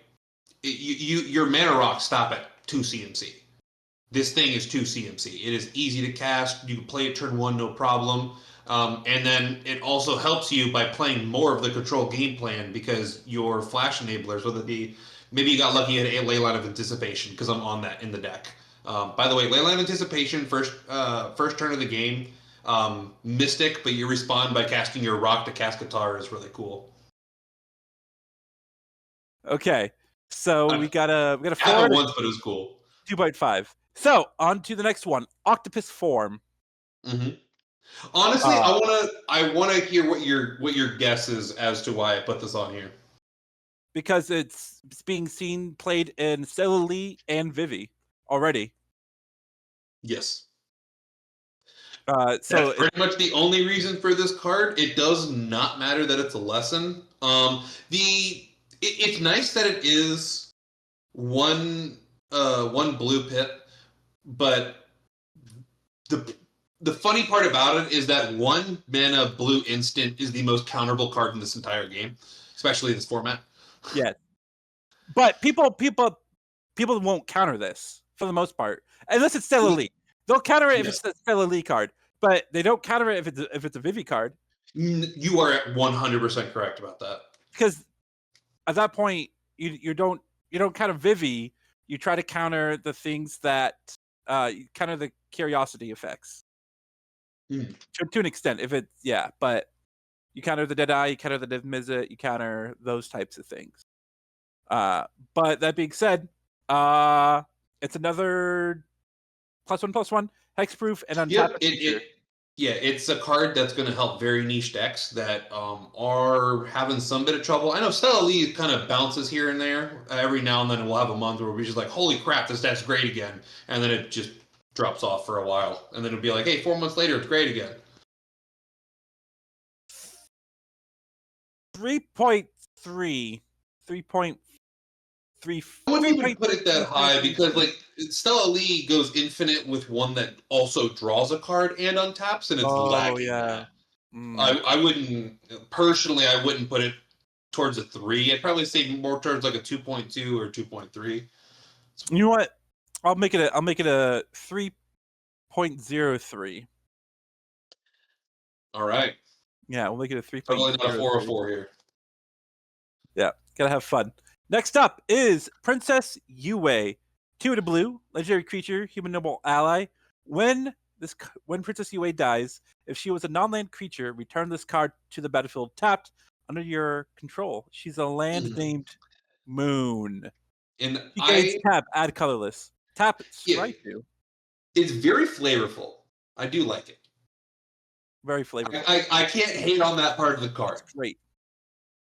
your mana rocks stop at 2 CMC. This thing is 2 CMC. It is easy to cast. You can play it turn 1, no problem. And then it also helps you by playing more of the control game plan because your flash enablers, whether it be, maybe you got lucky at a Leyline of Anticipation because I'm on that in the deck. By the way, Leyline of Anticipation, first turn of the game, Mystic, but you respond by casting your rock to cast Katara is really cool. Okay, so we got a 4. Happened once, but it was cool. 2.5. So on to the next one, Octopus Form. Honestly, I wanna hear what your guess is as to why I put this on here. Because it's being played in Lee and Vivi already. Yes. So that's pretty much the only reason for this card. It does not matter that it's a lesson. It's nice that it is one blue pit, but the funny part about it is that 1 mana blue instant is the most counterable card in this entire game, especially in this format. Yeah, but people won't counter this for the most part, unless it's Stellar Lee. They'll counter it if it's a Stellar Lee card, but they don't counter it if it's a Vivi card. You are 100% correct about that. Because at that point, you don't counter Vivi. You try to counter the things that counter the curiosity effects. To an extent, if it's but you counter the Deadeye, you counter the Div Mizzet, you counter those types of things. But that being said, it's another +1/+1 hexproof and untap creature. It's a card that's going to help very niche decks that are having some bit of trouble. I know Stella Lee kind of bounces here and there. Every now and then we'll have a month where we're just like, holy crap, this deck's great again. And then it just drops off for a while. And then it'll be like, hey, 4 months later, it's great again. 3.3. 3.3. I wouldn't even put it that high because like Stella Lee goes infinite with one that also draws a card and untaps, and it's lagging. Yeah. I wouldn't personally. I wouldn't put it towards a 3. I'd probably say more towards like a 2.2 or 2.3. You know what? I'll make it a 3.03. All right. Yeah, we'll make it a 3.04. Probably not a 404 here. Yeah, gotta have fun. Next up is Princess Yue. 2 to blue, legendary creature, human noble ally. When Princess Yue dies, if she was a non-land creature, return this card to the battlefield tapped under your control. She's a land named Moon. And tap, add colorless. Tap strike you. It's very flavorful. I do like it. Very flavorful. I can't hate on that part of the card. It's great.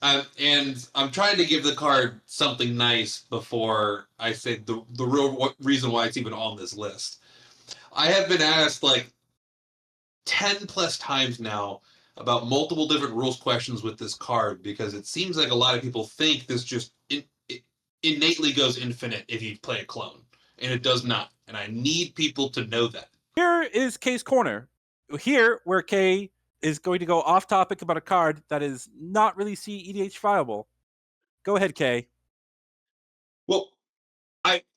And I'm trying to give the card something nice before I say the real reason why it's even on this list. I have been asked like 10 plus times now about multiple different rules questions with this card because it seems like a lot of people think this just innately goes infinite if you play a clone, and it does not. And I need people to know that. Here is Kay's Corner. Here, where Kay is going to go off topic about a card that is not really cEDH viable. Go ahead, Kay. Well,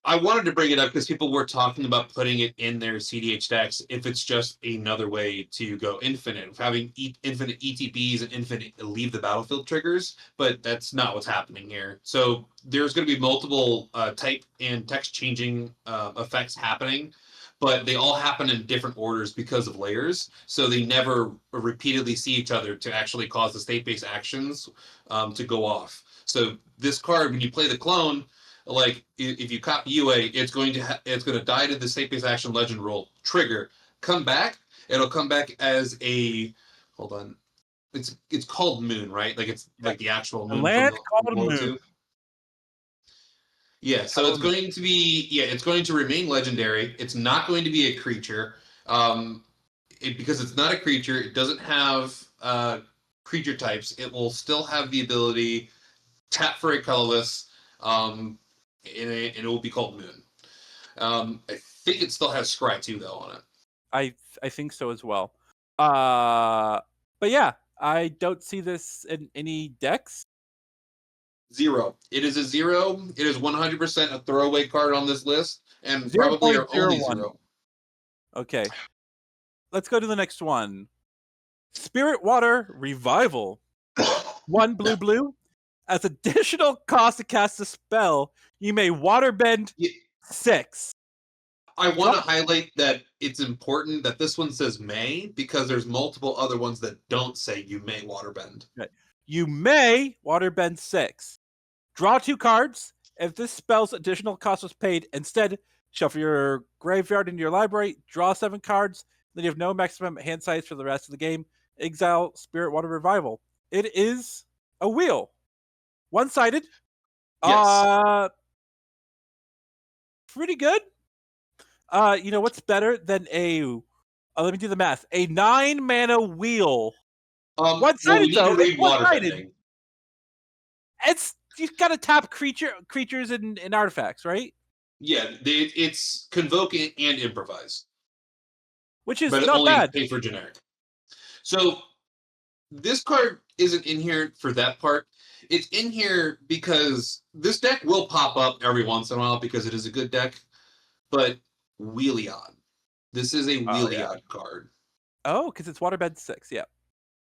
I wanted to bring it up because people were talking about putting it in their cEDH decks if it's just another way to go infinite, having infinite ETBs and infinite leave the battlefield triggers, but that's not what's happening here. So there's going to be multiple type and text changing effects happening, but they all happen in different orders because of layers, so they never repeatedly see each other to actually cause the state-based actions to go off. So this card, when you play the clone, like if you copy UA, it's going to die to the state-based action legend roll trigger. Come back. It'll come back as a hold on. It's called Moon, right? Like it's like the actual Moon. Land called Moon. Yeah, so it's going to be it's going to remain legendary. It's not going to be a creature. Because it's not a creature, it doesn't have creature types. It will still have the ability tap for a colorless. And it will be called Moon. I think it still has Scry 2 though on it. I think so as well. But yeah, I don't see this in any decks. 0. It is a 0. It is 100% a throwaway card on this list, and probably our only 0. Okay. Let's go to the next one. Spirit Water Revival. 1 blue. As additional cost to cast a spell, you may waterbend 6. I want to highlight that it's important that this one says may, because there's multiple other ones that don't say you may waterbend. Okay. You may waterbend 6. Draw 2 cards. If this spell's additional cost was paid, instead, shuffle your graveyard into your library, draw 7 cards, then you have no maximum hand size for the rest of the game. Exile Spirit Water Revival. It is a wheel. One-sided. Yes. Pretty good. You know what's better than let me do the math. A 9-mana wheel. One-sided though. It's one-sided. You've got to tap creatures and artifacts, right? Yeah, it's convoke and improvise, which is but not only bad. Pay for generic. So this card isn't in here for that part. It's in here because this deck will pop up every once in a while because it is a good deck, but Wheelie Odd. This is a Wheelie Odd card. Oh, because it's Waterbend 6, yeah.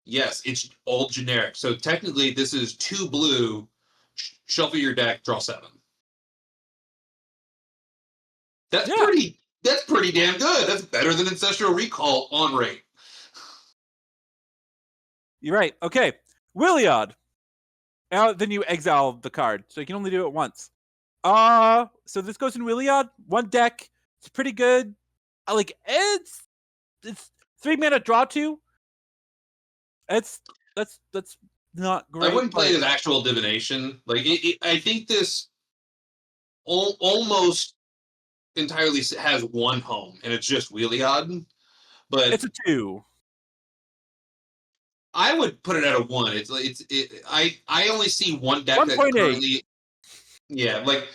Yes, it's all generic. So technically, this is 2 blue, shuffle your deck, draw 7. That's pretty damn good. That's better than Ancestral Recall on rate. You're right. Okay. Williod. Now then you exile the card, so you can only do it once. So this goes in Williod. One deck. It's pretty good. I like it's 3 mana draw 2. That's not great. I wouldn't play it as actual divination. Like I think this almost entirely has one home, and it's just Wheeliod. But it's a 2. I would put it at a 1. I only see one deck that 1.8. currently. Yeah, like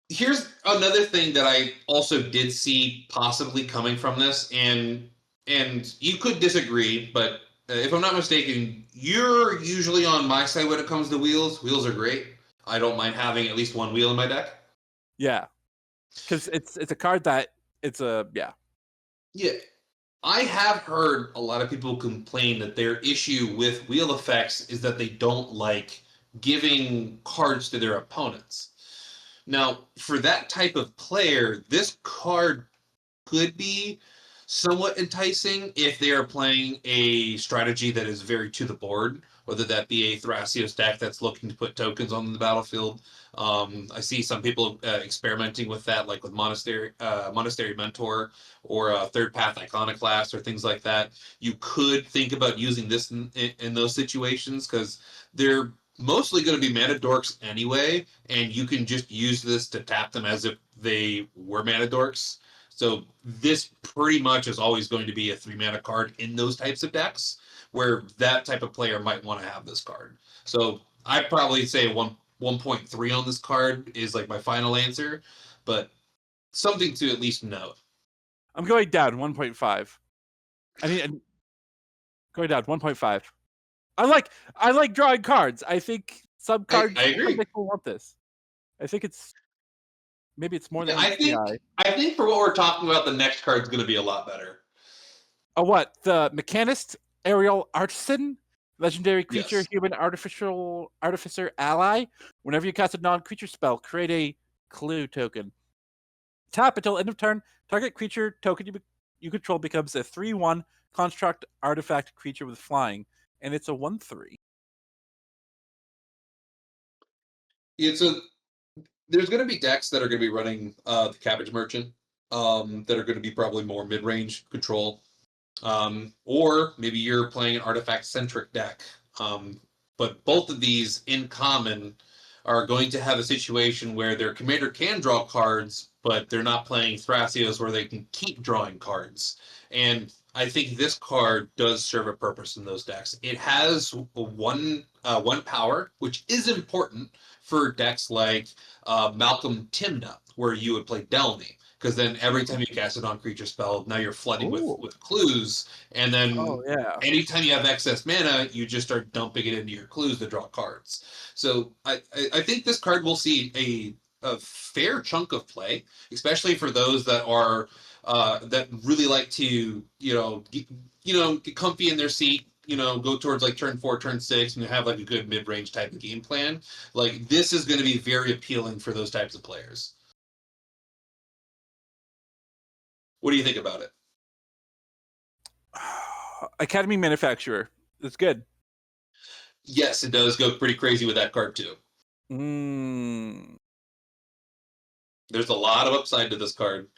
here's another thing that I also did see possibly coming from this, and you could disagree, but if I'm not mistaken, you're usually on my side when it comes to wheels. Wheels are great. I don't mind having at least one wheel in my deck. Yeah, because it's a card that it's a Yeah. I have heard a lot of people complain that their issue with wheel effects is that they don't like giving cards to their opponents. Now, for that type of player, this card could be somewhat enticing if they are playing a strategy that is very to the board, whether that be a Thrasios deck that's looking to put tokens on the battlefield. I see some people experimenting with that, like with Monastery Mentor or Third Path Iconoclast or things like that. You could think about using this in those situations because they're mostly going to be mana dorks anyway, and you can just use this to tap them as if they were mana dorks. So this pretty much is always going to be a 3 mana card in those types of decks where that type of player might want to have this card. So I'd probably say 1.3 on this card is like my final answer, but something to at least note. I'm going down 1.5. I mean, going down 1.5. I like drawing cards. I think some cards I agree. will want this. I think maybe it's more than I think for what we're talking about, the next card's going to be a lot better. What? The Mechanist Aerial Artisan? Legendary creature, Yes. human artificer ally. Whenever you cast a non-creature spell, create a clue token. Tap until end of turn. Target creature token you control becomes a 3/1 construct artifact creature with flying, and it's a 1/3. There's going to be decks that are going to be running the Cabbage Merchant that are going to be probably more mid-range control. Or maybe you're playing an artifact-centric deck. But both of these, in common, are going to have a situation where their commander can draw cards, but they're not playing Thrasios where they can keep drawing cards. And I think this card does serve a purpose in those decks. It has one power, which is important for decks like Malcolm Timna, where you would play Delny. Because then every time you cast a non-creature spell, now you're flooding with clues. And then anytime you have excess mana, you just start dumping it into your clues to draw cards. So I think this card will see a fair chunk of play, especially for those that are that really like to get comfy in their seat, go towards like turn 4, turn 6, and have like a good mid-range type of game plan. Like this is going to be very appealing for those types of players. What do you think about it? Academy Manufacturer. That's good. Yes, it does go pretty crazy with that card too. There's a lot of upside to this card,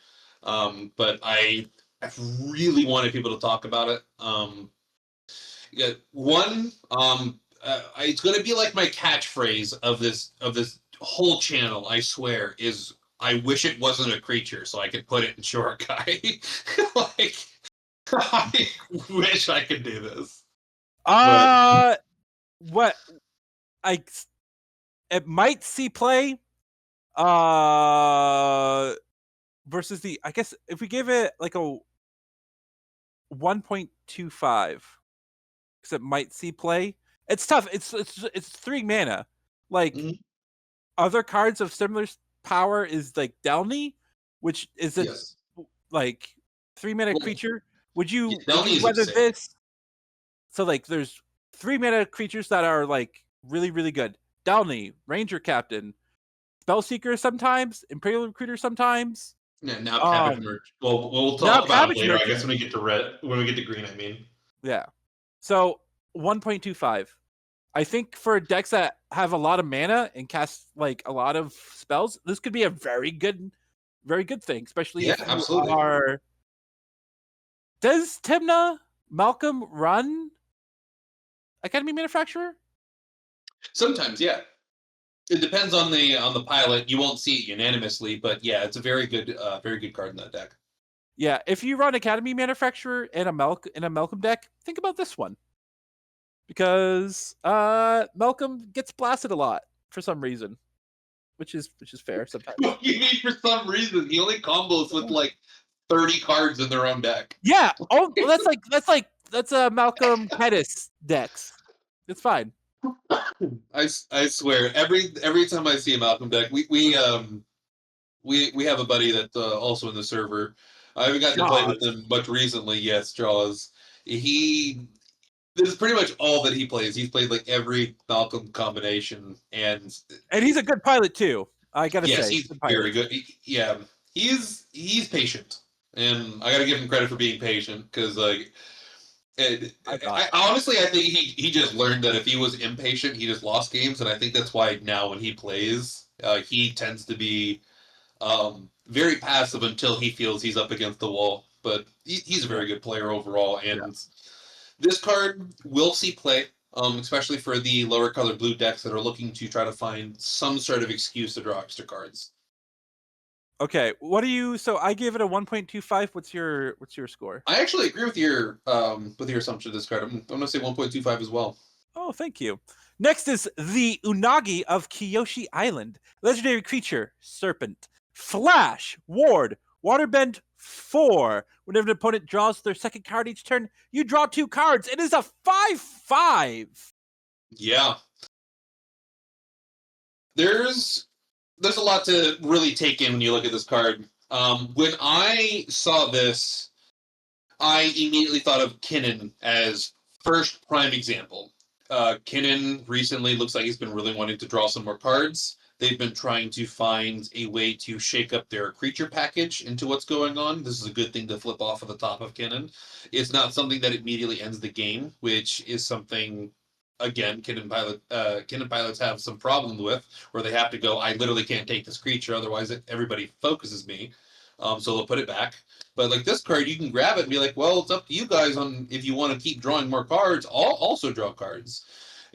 but I really wanted people to talk about it. It's going to be like my catchphrase of this whole channel. I swear is. I wish it wasn't a creature so I could put it in Short Guy. Like, I wish I could do this. It might see play. Versus I guess if we give it like a 1.25, because it might see play. It's tough. It's 3 mana. Like other cards of similar power is like Delny, which is like 3 mana creature. Would you weather this? So like there's 3 mana creatures that are like really, really good. Delny, Ranger Captain, Spellseeker sometimes, Imperial Recruiter sometimes. Yeah, now Cabbage Merchant. Well, we'll talk about it later. Merchant. I guess when we get to red, when we get to green, I mean. Yeah. So 1.25. I think for decks that have a lot of mana and cast like a lot of spells, this could be a very good thing, especially if you absolutely. are. Does Timna Malcolm run Academy Manufacturer? Sometimes, yeah. It depends on the pilot. You won't see it unanimously, but yeah, it's a very good card in that deck. Yeah, if you run Academy Manufacturer in a Malcolm deck, think about this one. Because Malcolm gets blasted a lot for some reason. Which is fair sometimes. What do you mean for some reason? He only combos with like 30 cards in their own deck. Yeah. Oh, that's a Malcolm Pettis decks. It's fine. I swear every time I see a Malcolm deck, we have a buddy that's also in the server. I haven't gotten to play with him much recently. Yes, Jaws. This is pretty much all that he plays. He's played like every Malcolm combination, and he's a good pilot too. I gotta say, yes, he's very good. He's patient, and I gotta give him credit for being patient because like. Honestly, I think he just learned that if he was impatient, he just lost games, and I think that's why now when he plays, he tends to be very passive until he feels he's up against the wall. But he's a very good player overall, and this card will see play, especially for the lower color blue decks that are looking to try to find some sort of excuse to draw extra cards. Okay, what do you? So I gave it a 1.25. What's your score? I actually agree with your assumption of this card. I'm going to say 1.25 as well. Oh, thank you. Next is the Unagi of Kyoshi Island. Legendary creature, Serpent. Flash, Ward, Waterbend 4. Whenever an opponent draws their second card each turn, you draw 2 cards. It is a 5/5. Yeah. There's a lot to really take in when you look at this card. When I saw this, I immediately thought of Kinnan as first prime example. Kinnan recently looks like he's been really wanting to draw some more cards. They've been trying to find a way to shake up their creature package into what's going on. This is a good thing to flip off of the top of Kinnan. It's not something that immediately ends the game, which is something, again, Kinnan pilots have some problem with, where they have to go, I literally can't take this creature, otherwise everybody focuses me. So they'll put it back. But like this card, you can grab it and be like, well, it's up to you guys on if you want to keep drawing more cards. I'll also draw cards.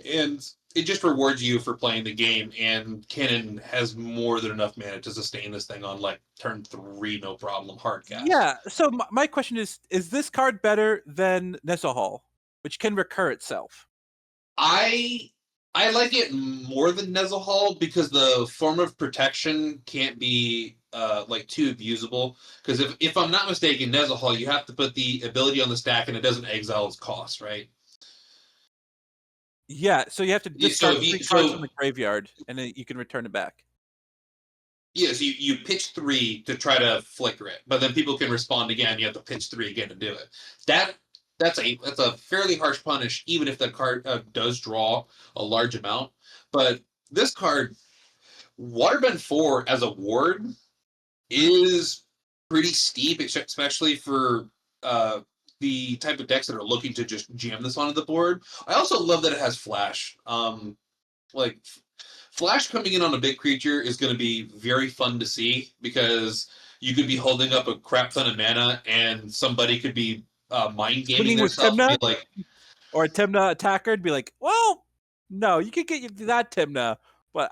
And it just rewards you for playing the game. And Kinnan has more than enough mana to sustain this thing on like turn 3, no problem, hard cast. Yeah, so my question is this card better than Nezahal, which can recur itself? I like it more than Nezahal because the form of protection can't be like too abusable. Because if I'm not mistaken, Nezahal, you have to put the ability on the stack and it doesn't exile its cost, right? Yeah, so you have to discard 3 cards from the graveyard and then you can return it back. Yes, you pitch 3 to try to flicker it, but then people can respond again. You have to pitch 3 again to do it. That's a fairly harsh punish, even if the card does draw a large amount. But this card, Waterbend 4 as a ward, is pretty steep, especially for the type of decks that are looking to just jam this onto the board. I also love that it has Flash. Flash coming in on a big creature is going to be very fun to see because you could be holding up a crap ton of mana and somebody could be mind gaming themselves. Or a Timna attacker would be like, well, no, you could get that Timna, but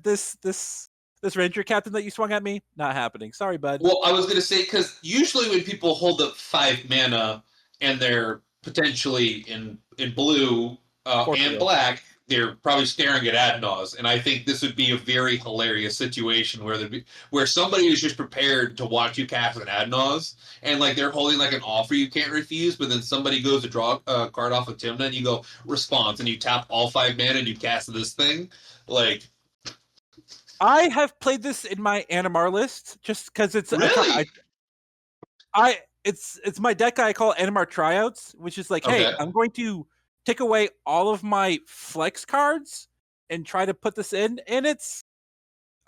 this Ranger captain that you swung at me, not happening. Sorry, bud. Well, I was going to say, because usually when people hold up 5 mana and they're potentially in blue and black, they're probably staring at Adnaz. And I think this would be a very hilarious situation where somebody is just prepared to watch you cast an Adnaz, and like they're holding like an offer you can't refuse, but then somebody goes to draw a card off of Timna and you go, response, and you tap all 5 mana and you cast this thing. Like, I have played this in my Animar list just because it's really? It's my deck I call Animar Tryouts, which is like, hey, I'm going to take away all of my flex cards and try to put this in, and it's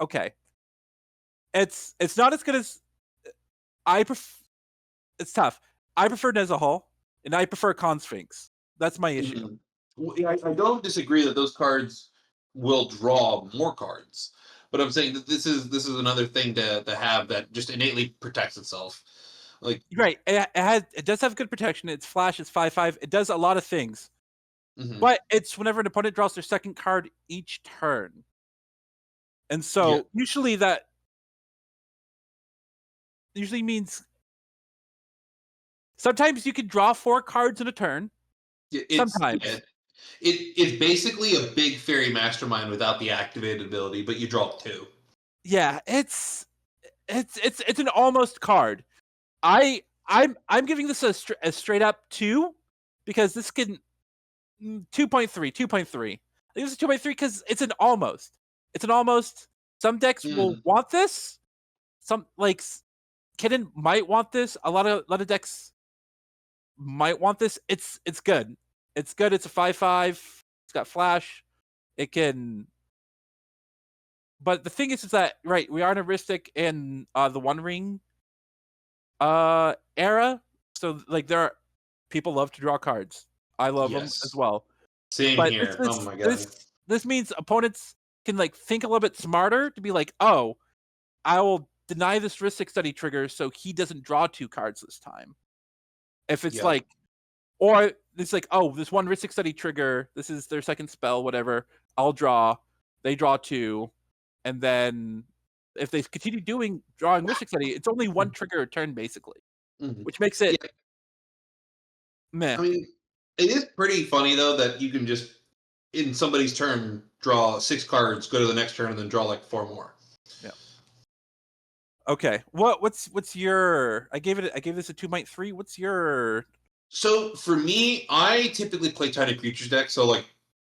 okay. It's not as good as it's tough. I prefer Nezahal, and I prefer Consphinx. That's my issue. I don't disagree that those cards will draw more cards, but I'm saying that this is another thing to have that just innately protects itself. Like, Right. It does have good protection. It's flash. It's 5/5. It does a lot of things, mhm. but it's whenever an opponent draws their second card each turn, and Yeah, so that usually means sometimes you can draw 4 cards in a turn. yeah, Sometimes, it's basically a big fairy mastermind without the activated ability, but you draw two. yeah. It's an almost card. I'm giving this a straight up 2 because this can 2.3, 2.3. I think it's a 2.3 because it's an almost. It's an almost. Some decks will Mm, want this. Some like Kitten might want this. A lot of decks might want this. It's good. It's good. It's a 5/5. It's got flash. It can. But the thing is that right, we are in a Ristic in the One Ring era. So like there are people love to draw cards. I love them as yes, well. same But here. Oh my god. this means opponents can like think a little bit smarter to be like, oh, I will deny this Ristic Study trigger so he doesn't draw 2 cards this time. If it's Yep. like, or it's like, oh, this one Ristic Study trigger, this is their second spell, whatever. I'll draw. They draw 2, and then if they continue drawing Ristic Study, it's only 1 trigger a turn basically, Mhm. which makes it Yeah, meh. I mean, it is pretty funny though that you can just in somebody's turn draw 6 cards, go to the next turn, and then draw like 4 more. Yeah. Okay. What's your? I gave this a 2.3. What's your? So for me, I typically play Tiny Creatures deck. So like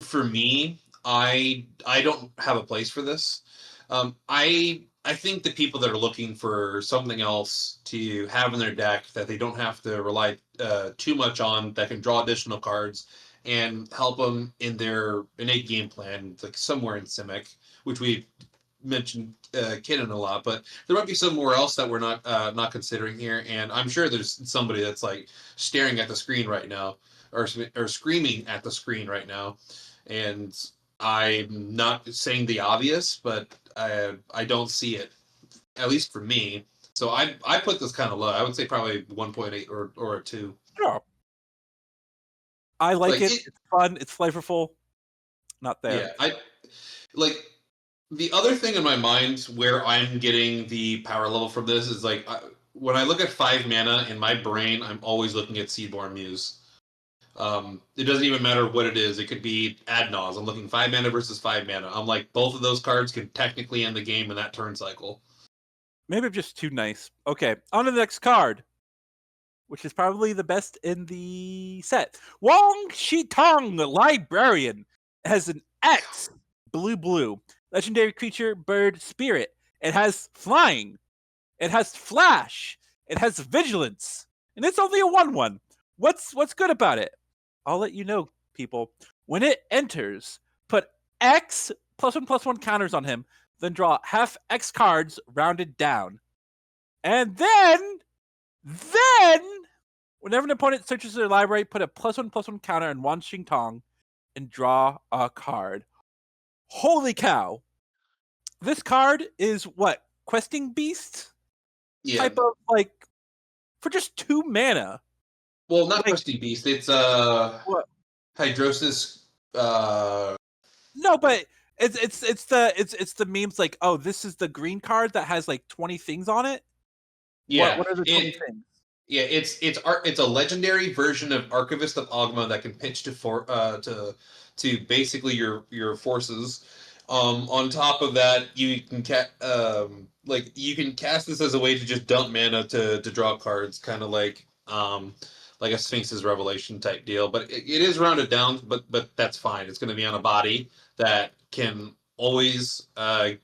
for me, I don't have a place for this. I think the people that are looking for something else to have in their deck that they don't have to rely too much on, that can draw additional cards and help them in their innate game plan, like somewhere in Simic, which we mentioned Kidden a lot, but there might be somewhere else that we're not considering here, and I'm sure there's somebody that's like staring at the screen right now, or screaming at the screen right now, and I'm not saying the obvious, but I don't see it, at least for me. So I put this kind of low. I would say probably 1.8 or a 2. Oh, I like Like it. it, It's fun. It's flavorful. Not there. yeah. I like the other thing in my mind where I'm getting the power level from this is like when I look at 5 mana in my brain, I'm always looking at Seedborn Muse. It doesn't even matter what it is. It could be ad nauseam. I'm looking 5 mana versus 5 mana. I'm like both of those cards can technically end the game in that turn cycle. Maybe I'm just too nice. Okay, on to the next card, which is probably the best in the set. Wan Shi Tong, Librarian, has an X, blue, legendary creature, bird, spirit. It has flying. It has flash. It has vigilance, and it's only a 1/1. What's good about it? I'll let you know, people. When it enters, put X +1/+1 counters on him, then draw half X cards rounded down. And then, whenever an opponent searches their library, put a +1/+1 counter on Wan Shi Tong and draw a card. Holy cow! This card is what? Questing Beast? Yeah. Type of like for just 2 mana. Well, not Like Crusty Beast. It's what? Hydrosis. No, but it's the memes like, oh, this is the green card that has like 20 things on it. Yeah. What are the 20 It things? Yeah, it's a legendary version of Archivist of Ogma that can pitch to basically your forces. On top of that, you can you can cast this as a way to just dump mana to draw cards, kind of like a Sphinx's Revelation type deal. But it is rounded down, but that's fine. It's going to be on a body that can always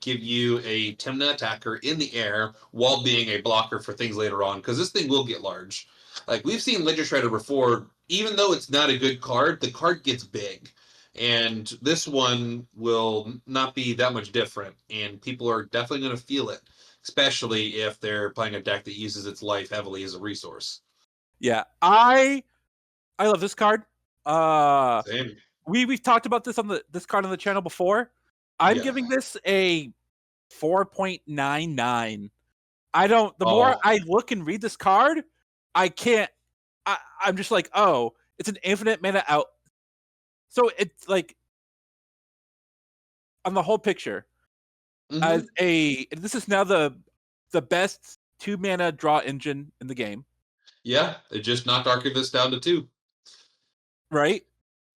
give you a Timna attacker in the air while being a blocker for things later on, because this thing will get large. Like we've seen Ledger Shredder before, even though it's not a good card, the card gets big. And this one will not be that much different, and people are definitely going to feel it, especially if they're playing a deck that uses its life heavily as a resource. Yeah, I love this card. Same. we've talked about this on this card on the channel before. I'm Yeah. giving this a 4.99. The more I look and read this card, I can't. I'm just like, oh, it's an infinite mana out. So it's like on the whole picture, as this is now the best 2 mana draw engine in the game. Yeah, it just knocked Archivist down to 2. Right?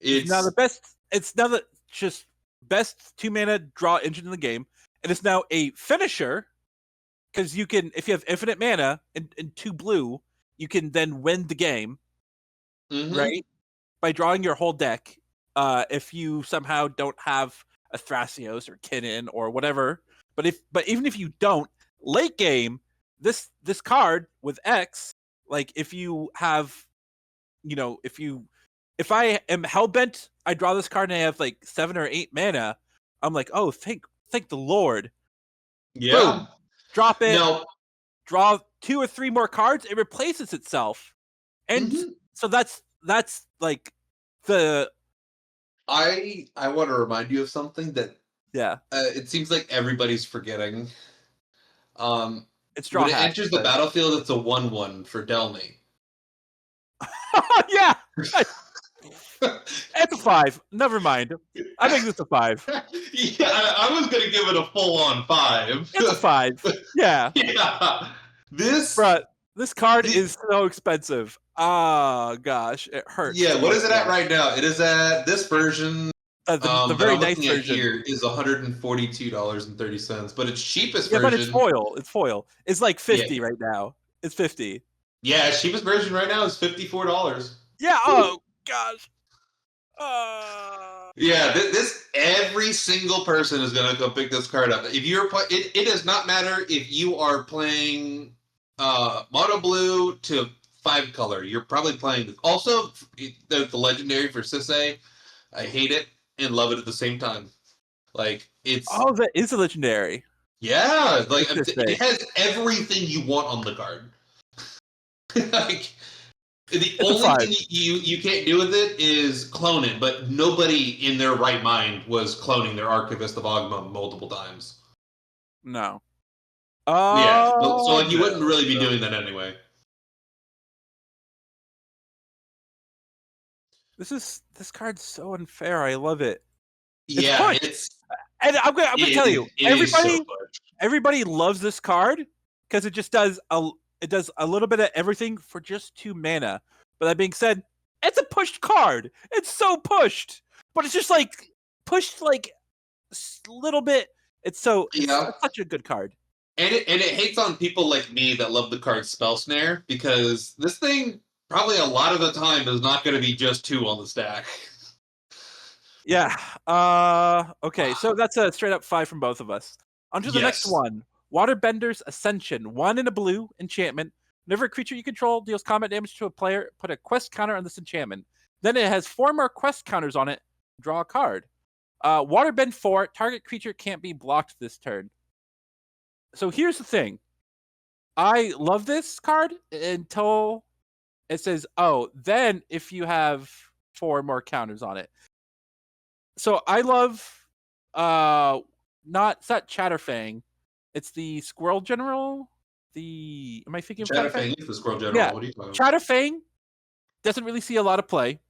It's now the best. It's now the just best 2 mana draw engine in the game. It is now a finisher because you can, if you have infinite mana and 2 blue, you can then win the game, right? By drawing your whole deck. If you somehow don't have a Thrasios or Kinnan or whatever, but even if you don't, late game, this card with X, like if you have, if I am hellbent, I draw this card and I have like 7 or 8 mana. I'm like, oh, thank the Lord. Yeah. Boom. Drop it. No. Draw 2 or 3 more cards. It replaces itself, and so that's like the. I want to remind you of something that it seems like everybody's forgetting. It's draw when it hack, enters the battlefield, it's a 1/1 for Delny. Yeah. It's a 5. Never mind. I think it's a 5. Yeah, I was gonna give it a full-on 5. It's a 5. Yeah. Yeah. This card is so expensive. Oh gosh, it hurts. Yeah, what is it at right now? It is at this version. The very nice version here is $142.30, but its cheapest version. But it's foil. It's foil. It's like 50 right now. It's 50. Yeah, cheapest version right now is $54. Yeah. Oh gosh. Yeah, this every single person is gonna go pick this card up. If you're it does not matter if you are playing mono blue to 5 color. You're probably playing also the legendary for Sisei. I hate it and love it at the same time. Like it's that is a legendary. Yeah, like it has everything you want on the card. Like the only thing you can't do with it is clone it, but nobody in their right mind was cloning their Archivist of Ogma multiple times. No. Yeah, so like you wouldn't really be doing that anyway. This card's so unfair. I love it. And I'm gonna tell you, everybody loves this card because it just does a little bit of everything for just 2 mana. But that being said, it's a pushed card. It's so pushed, but it's just like pushed like a little bit. It's such a good card. And it hates on people like me that love the card Spell Snare, because this thing probably a lot of the time is not going to be just 2 on the stack. Yeah. Okay, so that's a straight up 5 from both of us. On to the next one. Waterbender's Ascension. 1 in a blue enchantment. Whenever a creature you control deals combat damage to a player, put a quest counter on this enchantment. Then it has 4 more quest counters on it. Draw a card. Waterbend 4. Target creature can't be blocked this turn. So here's the thing. I love this card until it says, oh, then if you have 4 more counters on it. So I love it's not Chatterfang. It's the Squirrel General. Am I thinking of Chatterfang is the Squirrel General. Yeah. What are you talking about? Chatterfang doesn't really see a lot of play.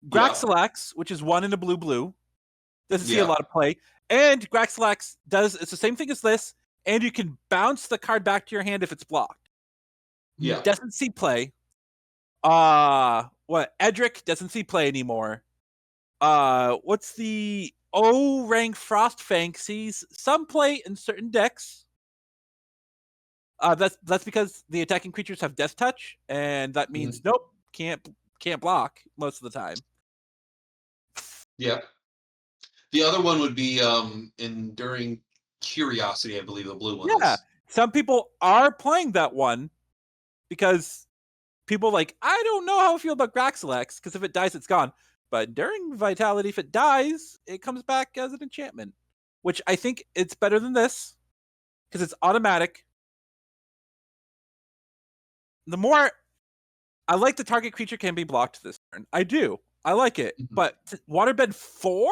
Graxilax, which is 1 in a blue, doesn't see a lot of play. And Graxilax it's the same thing as this, and you can bounce the card back to your hand if it's blocked. Yeah. Doesn't see play. Edric doesn't see play anymore. What's the O-rank Frostfang sees some play in certain decks. That's because the attacking creatures have Death Touch, and that means nope, can't block most of the time. Yeah. The other one would be Enduring Curiosity, I believe the blue one is. Some people are playing that one because people I don't know how I feel about Graxilax, because if it dies, it's gone. But Enduring Vitality, if it dies, it comes back as an enchantment, which I think it's better than this because it's automatic. The more I like the target creature can be blocked this turn. I do. I like it. Mhm. But Waterbend 4?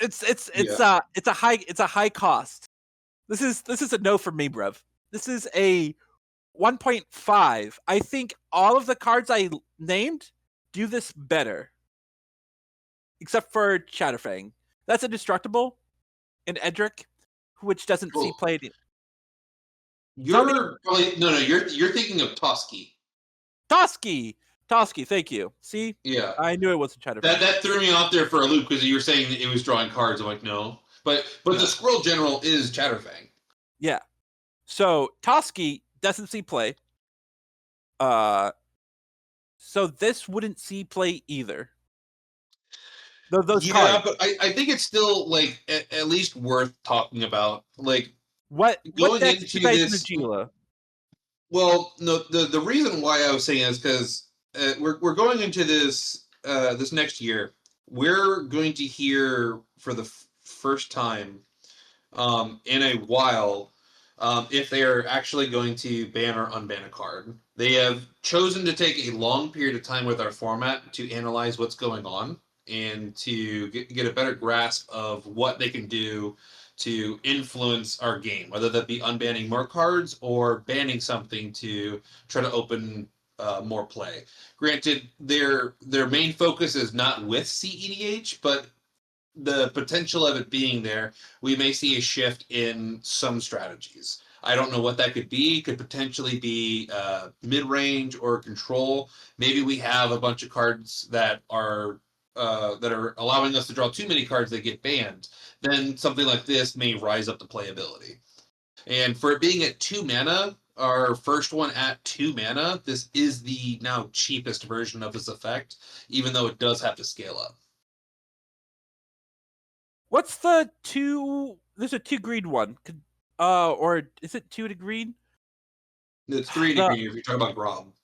It's Yeah. a high cost. This is a no for me, bruv. This is a 1.5. I think all of the cards I named do this better. Except for Chatterfang. That's indestructible and Edric, which doesn't see Well, play. Tell me you're probably no. You're thinking of Toski. Toski! Toski, thank you. See? Yeah. I knew it wasn't That Chatterfang. that threw me off there for a loop because you were saying that it was drawing cards. I'm like, no. But No. the Squirrel General is Chatterfang. Yeah. So Toski doesn't see play. So this wouldn't see play either. Those Yeah, cards. but I think it's still like at least worth talking about. Like What going decks into besides this. Nagila? Well, no, the reason why I was saying is because we're going into this this next year. We're going to hear for the first time in a while if they are actually going to ban or unban a card. They have chosen to take a long period of time with our format to analyze what's going on and to get a better grasp of what they can do to influence our game, whether that be unbanning more cards or banning something to try to open more play. Granted, their main focus is not with cEDH, but the potential of it being there, we may see a shift in some strategies. I don't know what that could be. Could potentially be mid-range or control. Maybe we have a bunch of cards that are allowing us to draw too many cards that get banned. Then something like this may rise up the playability. And for it being at 2 mana, our first one at 2 mana, this is the now cheapest version of this effect, even though it does have to scale up. What's the two? There's a 2 green one. Or is it 2 to green? It's 3 The green if you're talking about Grom.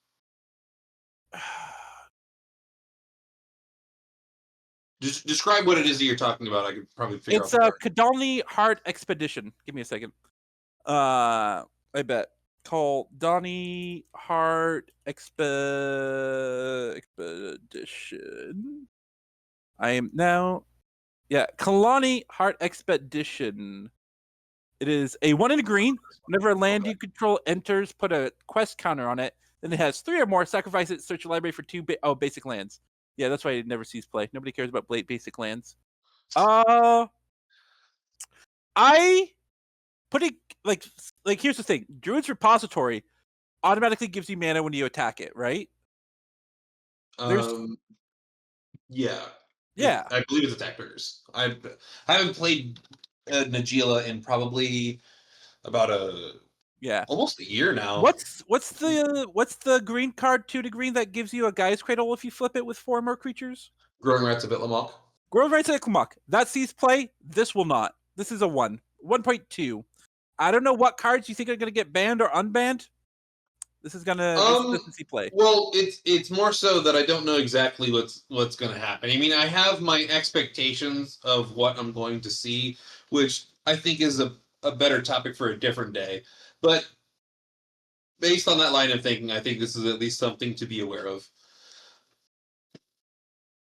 Just describe what it is that you're talking about. I could probably figure out It's a better. Kadalni Heart Expedition. Give me a second. I bet. Called Donnie Heart Expedition. I am now. Yeah, Kalani Heart Expedition. It is a 1 in a green. Whenever a land you control enters, put a quest counter on it. Then it has 3 or more. Sacrifice it. Search your library for 2 basic lands. Yeah, that's why it never sees play. Nobody cares about basic lands. I putting like here's the thing. Druid's Repository automatically gives you mana when you attack it, right? There's Yeah, yeah. I believe it's attack triggers. I haven't played Nagila in probably about Yeah. almost a year now. What's the green card 2 to green that gives you a Guy's Cradle if you flip it with 4 more creatures? Growing Rats of Itlamok. Grove Rights at Klamuk. That sees play. This will not. This is a 1. 1.2. I don't know what cards you think are gonna get banned or unbanned. This doesn't see play. Well, it's more so that I don't know exactly what's going to happen. I mean, I have my expectations of what I'm going to see, which I think is a better topic for a different day. But based on that line of thinking, I think this is at least something to be aware of.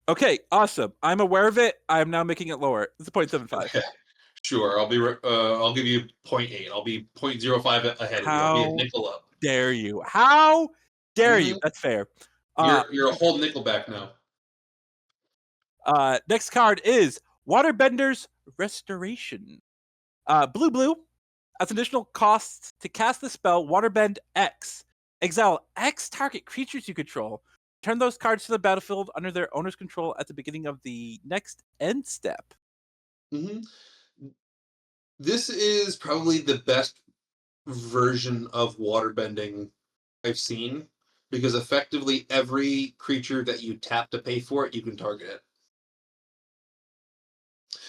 Okay, awesome. I'm aware of it. I'm now making it lower. It's a 0.75. Okay, sure. I'll give you 0.8. I'll be 0.05 ahead of you. I'll be a How nickel up. dare you? How dare you? Mhm. That's fair. You're a whole nickel back now. Next card is Waterbender's Restoration. Blue. As additional costs to cast the spell Waterbend X. Exile X target creatures you control. Turn those cards to the battlefield under their owner's control at the beginning of the next end step. Mm-hmm. This is probably the best version of waterbending I've seen, because effectively every creature that you tap to pay for it, you can target it.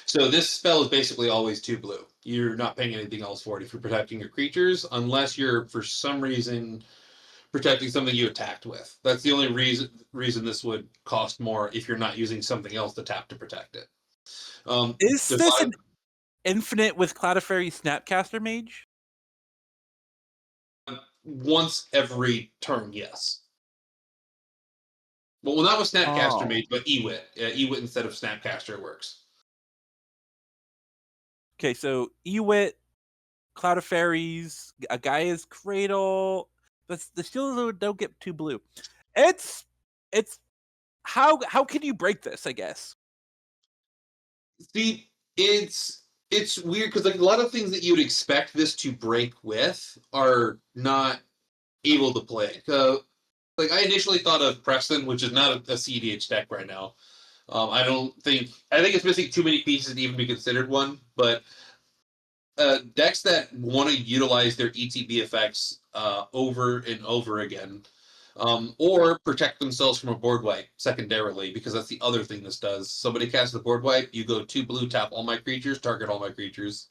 So this spell is basically always 2 blue. You're not paying anything else for it if you're protecting your creatures, unless you're for some reason protecting something you attacked with. That's the only reason this would cost more if you're not using something else to tap to protect it. Is this Divide, an infinite with Cloudifairy Snapcaster Mage? once every turn, yes. Well, not with Snapcaster Oh. Mage, but Ewit. Ewit instead of Snapcaster works. Okay, so Ewit, Cloud of Fairies, a Gaia's Cradle. But the still don't get too blue. It's how can you break this? I guess. See, it's weird because like a lot of things that you would expect this to break with are not able to play. Like I initially thought of Preston, which is not a cEDH deck right now. I think it's missing too many pieces to even be considered one. But decks that want to utilize their ETB effects over and over again, or protect themselves from a board wipe secondarily, because that's the other thing this does. Somebody casts the board wipe, you go 2 blue, tap all my creatures, target all my creatures.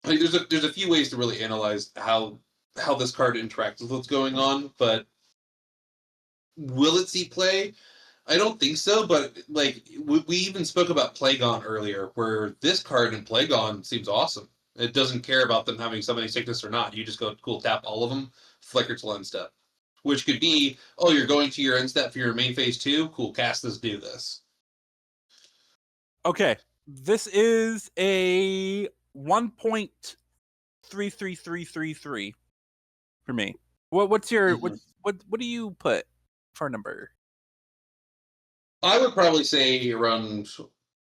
Like there's a few ways to really analyze how this card interacts with what's going on, but will it see play? I don't think so, but like we even spoke about Plagon earlier, where this card in Plagon seems awesome. It doesn't care about them having summoning sickness or not. You just go cool, tap all of them, flicker till end step, which could be, oh, you're going to your end step for your main phase 2. Cool, cast this, do this. Okay, this is a 1.33333 for me. What's your what do you put for a number? I would probably say around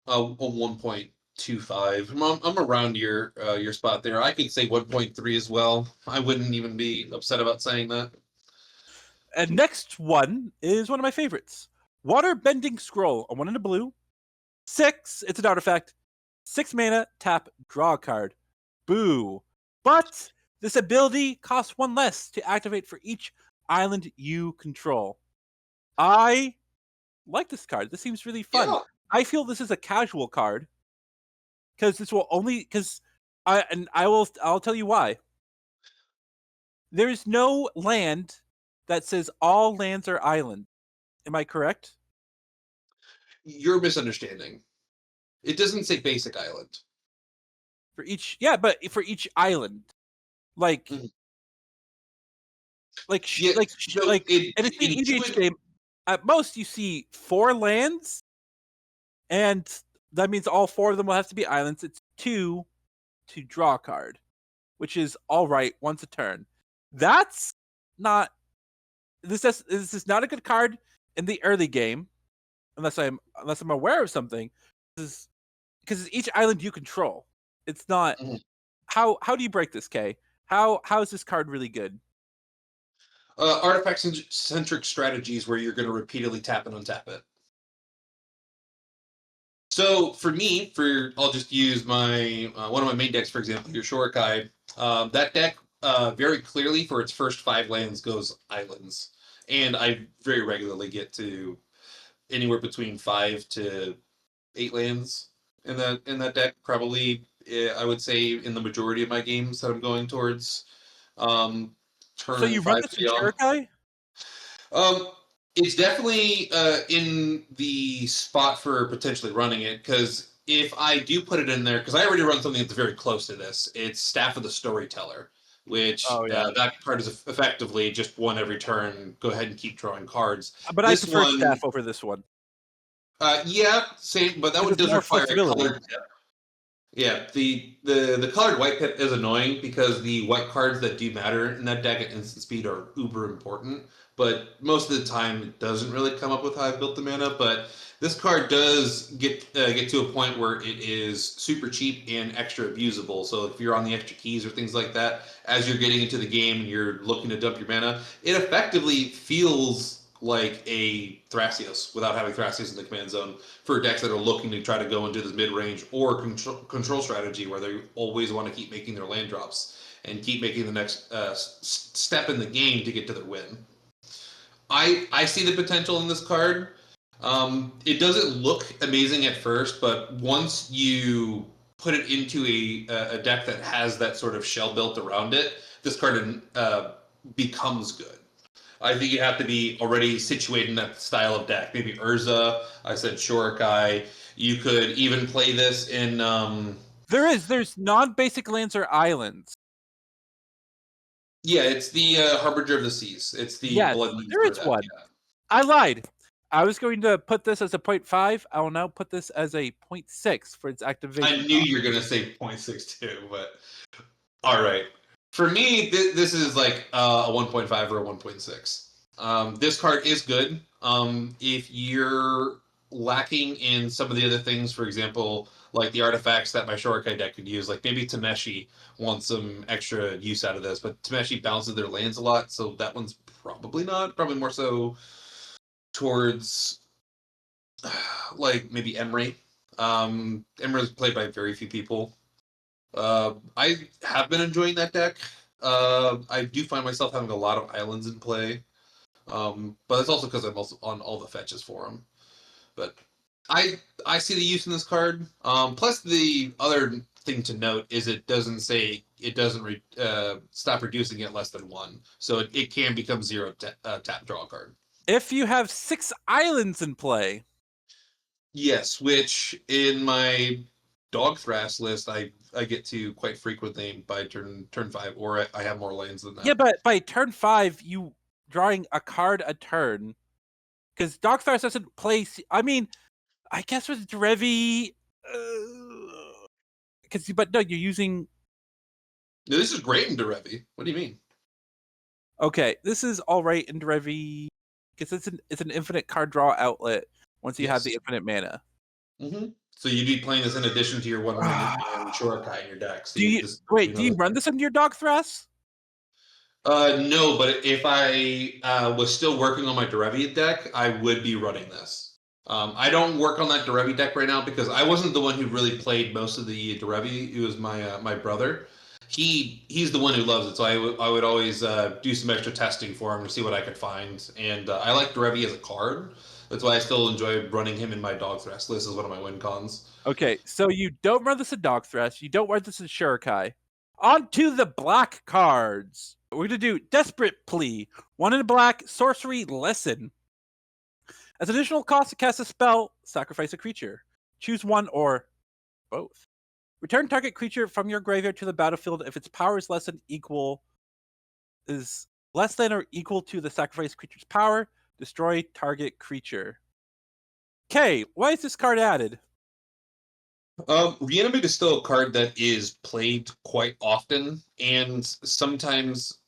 a 1.25. I'm around your spot there. I could say 1.3 as well. I wouldn't even be upset about saying that. And next one is one of my favorites. Waterbending Scroll, a 1 in a blue. 6, it's an artifact. 6 mana, tap, draw a card. Boo. But this ability costs 1 less to activate for each island you control. I like this card. This seems really fun. Yeah. I feel this is a casual card because this will only I'll tell you why. There is no land that says all lands are island. Am I correct? You're misunderstanding. It doesn't say basic island. For each, yeah, but for each island, like, Mhm. like, Yeah, so in a cEDH game, at most you see 4 lands, and that means all 4 of them will have to be islands. It's 2 to draw a card, which is all right once a turn. That's not this is not a good card in the early game, unless I'm aware of something. Because it's each island you control. It's not how do you break this, K? How is this card really good? Artifact-centric strategies where you're going to repeatedly tap and untap it. So for me, I'll just use my one of my main decks, for example, your Shorikai. That deck very clearly for its first 5 lands goes islands, and I very regularly get to anywhere between 5 to 8 lands in that deck. Probably, I would say in the majority of my games that I'm going towards. Turn So you run 5 this in beyond. Shurikai? Um, it's definitely in the spot for potentially running it, because if I do put it in there, because I already run something that's very close to this, it's Staff of the Storyteller, which that card is effectively just 1 every turn. Go ahead and keep drawing cards. But I prefer Staff over this one. Yeah, same, but that one does require a colored tip. Yeah, the colored white pip is annoying because the white cards that do matter in that deck at instant speed are uber important, but most of the time it doesn't really come up with how I've built the mana. But this card does get to a point where it is super cheap and extra abusable. So if you're on the extra keys or things like that, as you're getting into the game and you're looking to dump your mana, it effectively feels like a Thrasios without having Thrasios in the command zone for decks that are looking to try to go into this mid-range or control strategy where they always want to keep making their land drops and keep making the next step in the game to get to their win. I see the potential in this card. It doesn't look amazing at first, but once you put it into a deck that has that sort of shell built around it, this card becomes good. I think you have to be already situated in that style of deck. Maybe Urza. I said Shorikai. You could even play this in. There's non-basic lands or islands. Yeah, it's the Harbinger of the Seas. It's the Yes, Blood Moon there for is that. one. Yeah. I lied. I was going to put this as a 0.5. I will now put this as a 0.6 for its activation. I knew you were gonna say 0.62, but all right. For me, this is like a 1.5 or a 1.6. This card is good. If you're lacking in some of the other things, for example, like the artifacts that my Shurikai deck could use, like maybe Tameshi wants some extra use out of this, but Tameshi bounces their lands a lot, so that one's probably not. Probably more so towards like maybe Emery. Emery is played by very few people. I have been enjoying that deck. I do find myself having a lot of islands in play, but that's also because I'm also on all the fetches for them. But I see the use in this card. Plus, the other thing to note is it doesn't say it doesn't stop reducing it less than 1, so it can become 0 tap draw card. If you have 6 islands in play. Yes, which in my Dog Thrash list I get to quite frequently by turn 5, or I have more lands than that. Yeah, but by turn 5, you drawing a card a turn. Because Dog Thrash doesn't play. I mean, I guess with Derevi. But no, you're using. No, this is great in Derevi. What do you mean? Okay, this is all right in Derevi because it's an infinite card draw outlet once you have the infinite mana. Mm-hmm. So you'd be playing this in addition to your 1 mana and Shurikai in your deck. So do you run this into your Dog Thrash? No, but if I was still working on my Derevi deck, I would be running this. I don't work on that Derevi deck right now because I wasn't the one who really played most of the Derevi. It was my brother. He's the one who loves it, so I would always do some extra testing for him to see what I could find. And I like Derevi as a card. That's why I still enjoy running him in my Dog Thrash list as one of my win cons. Okay, so you don't run this in Dog Thrash. You don't run this in Shurikai. On to the black cards. We're going to do Desperate Plea. 1 in black, sorcery lesson. As additional cost to cast a spell, sacrifice a creature. Choose one or both. Return target creature from your graveyard to the battlefield if its power is less than or equal to the sacrificed creature's power. Destroy target creature. Okay, why is this card added? Reanimate is still a card that is played quite often, and sometimes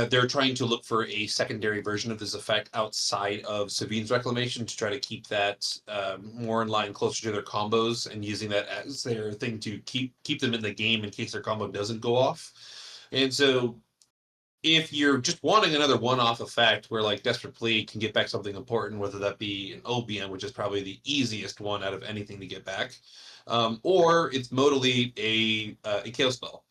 they're trying to look for a secondary version of this effect outside of Sabine's Reclamation to try to keep that more in line, closer to their combos, and using that as their thing to keep them in the game in case their combo doesn't go off. And so, if you're just wanting another one-off effect where like Desperate Plea can get back something important, whether that be an OBM, which is probably the easiest one out of anything to get back, or it's modally a KO spell.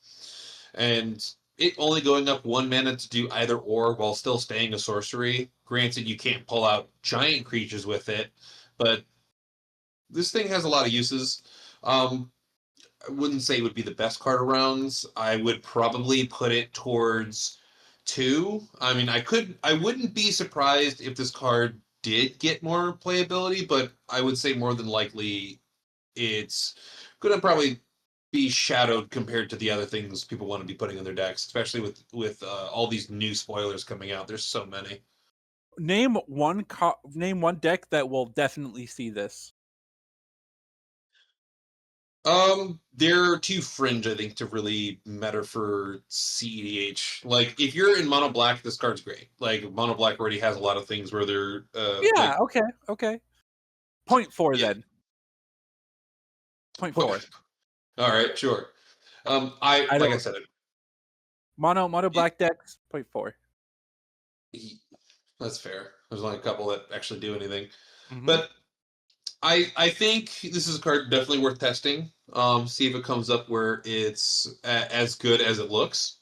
And it only going up 1 mana to do either or while still staying a sorcery. Granted, you can't pull out giant creatures with it, but this thing has a lot of uses. I wouldn't say it would be the best card around. I would probably put it towards 2. I mean, I wouldn't be surprised if this card did get more playability, but I would say more than likely it's going to probably be shadowed compared to the other things people want to be putting in their decks, especially with all these new spoilers coming out. There's so many. Name one deck that will definitely see this. They're too fringe, I think, to really matter for cEDH. Like, if you're in mono black, this card's great. Like, mono black already has a lot of things where they're yeah, like, okay. 0.4 yeah. then. 0.4. All right, sure. I said it. Mono black decks, 0.4. That's fair. There's only a couple that actually do anything. Mm-hmm. But I think this is a card definitely worth testing. See if it comes up where it's as good as it looks.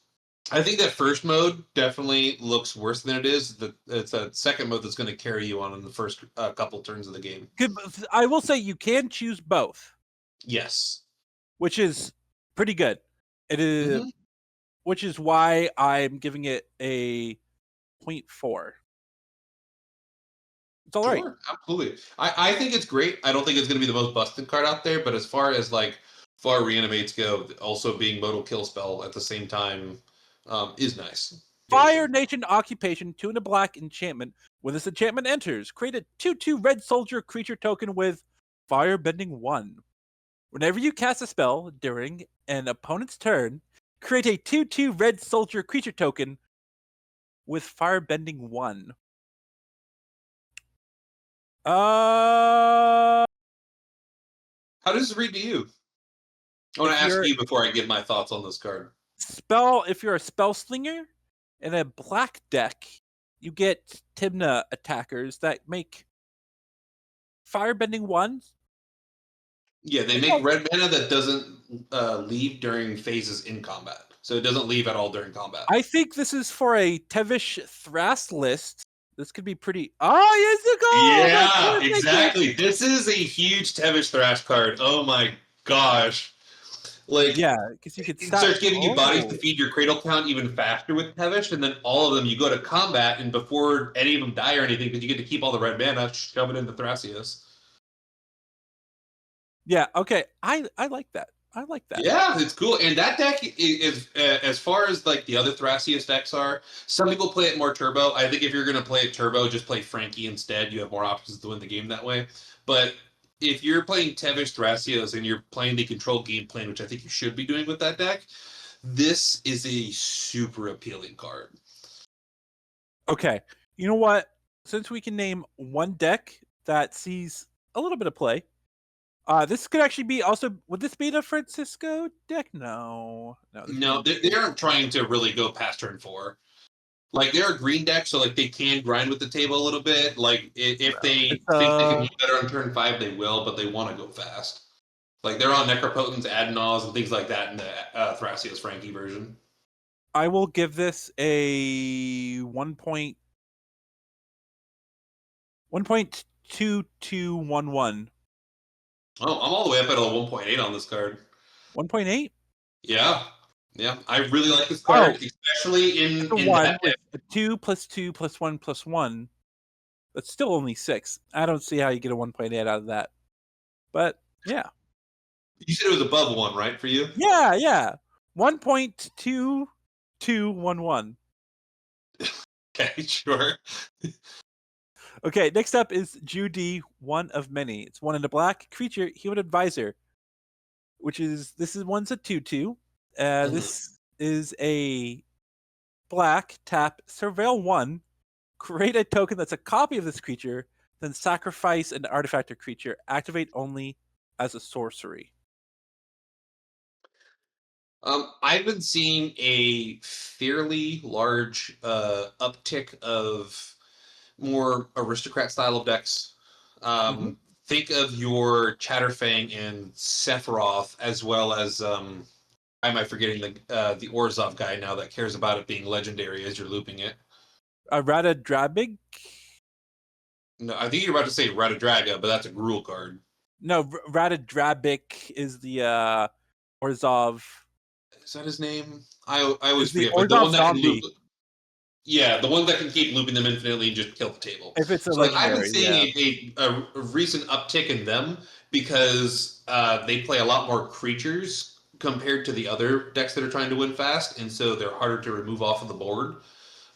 I think that first mode definitely looks worse than it is. It's a second mode that's going to carry you on in the first couple turns of the game. I will say you can choose both. Yes. Which is pretty good. It is, which is why I'm giving it a 0.4. It's all right. Absolutely. I think it's great. I don't think it's going to be the most busted card out there, but as far as like reanimates go, also being modal kill spell at the same time is nice. Fire Nation Occupation, 2 and a black enchantment. When this enchantment enters, create a 2/2 red soldier creature token with Firebending 1. Whenever you cast a spell during an opponent's turn, create a 2/2 red soldier creature token with Firebending 1. How does this read to you? I want to ask you before I give my thoughts on this card. If you're a spell slinger in a black deck, you get Tymna attackers that make Firebending 1. Yeah, they make red mana that doesn't leave during phases in combat. So it doesn't leave at all during combat. I think this is for a Tevish Thras list. This could be pretty. Oh, yes, yeah, exactly. This is a huge Tevish Thrash card. Oh my gosh. Like, yeah, because you could start giving you bodies to feed your cradle count even faster with Tevish, and then all of them you go to combat, and before any of them die or anything, because you get to keep all the red mana, shove it into Thrasios. Yeah, okay. I like that. I like that. Yeah, it's cool. And that deck is as far as like the other Thrasios decks are, some people play it more turbo. I think if you're going to play it turbo, just play Frankie instead. You have more options to win the game that way. But if you're playing Tevish Thrasios and you're playing the control game plan, which I think you should be doing with that deck, this is a super appealing card. Okay. You know what? Since we can name one deck that sees a little bit of play, this could actually be also. Would this be the Francisco deck? No. No, they aren't trying to really go past turn 4. Like, they're a green deck, so like they can grind with the table a little bit. Like, if they think they can do better on turn 5, they will, but they want to go fast. Like, they're on Necropotence, Adnals, and things like that in the Thrasios Frankie version. I will give this a 1.2211. Oh, I'm all the way up at a 1.8 on this card. 1.8? Yeah. Yeah. I really like this card, especially in that deck. A 2 + 2 + 1 + 1. That's still only 6. I don't see how you get a 1.8 out of that. But yeah. You said it was above 1, right, for you? Yeah. 1.2211. Okay, sure. Okay, next up is Joo Dee, one of many. It's 1 in a black creature, human advisor, one's a 2/2. This is a black tap surveil 1. Create a token that's a copy of this creature, then sacrifice an artifact or creature. Activate only as a sorcery. I've been seeing a fairly large uptick of more aristocrat style of decks. Think of your Chatterfang and Sephiroth, as well as why am I forgetting the Orzhov guy now that cares about it being legendary as you're looping it? Radadrabig? No, I think you're about to say Radadraga, but that's a Gruul card. No, Radadrabik is the Orzhov. Is that his name? I always forget. But the one that can loop. Yeah, the one that can keep looping them infinitely and just kill the table. If it's a legendary, I've been seeing a recent uptick in them because they play a lot more creatures compared to the other decks that are trying to win fast, and so they're harder to remove off of the board.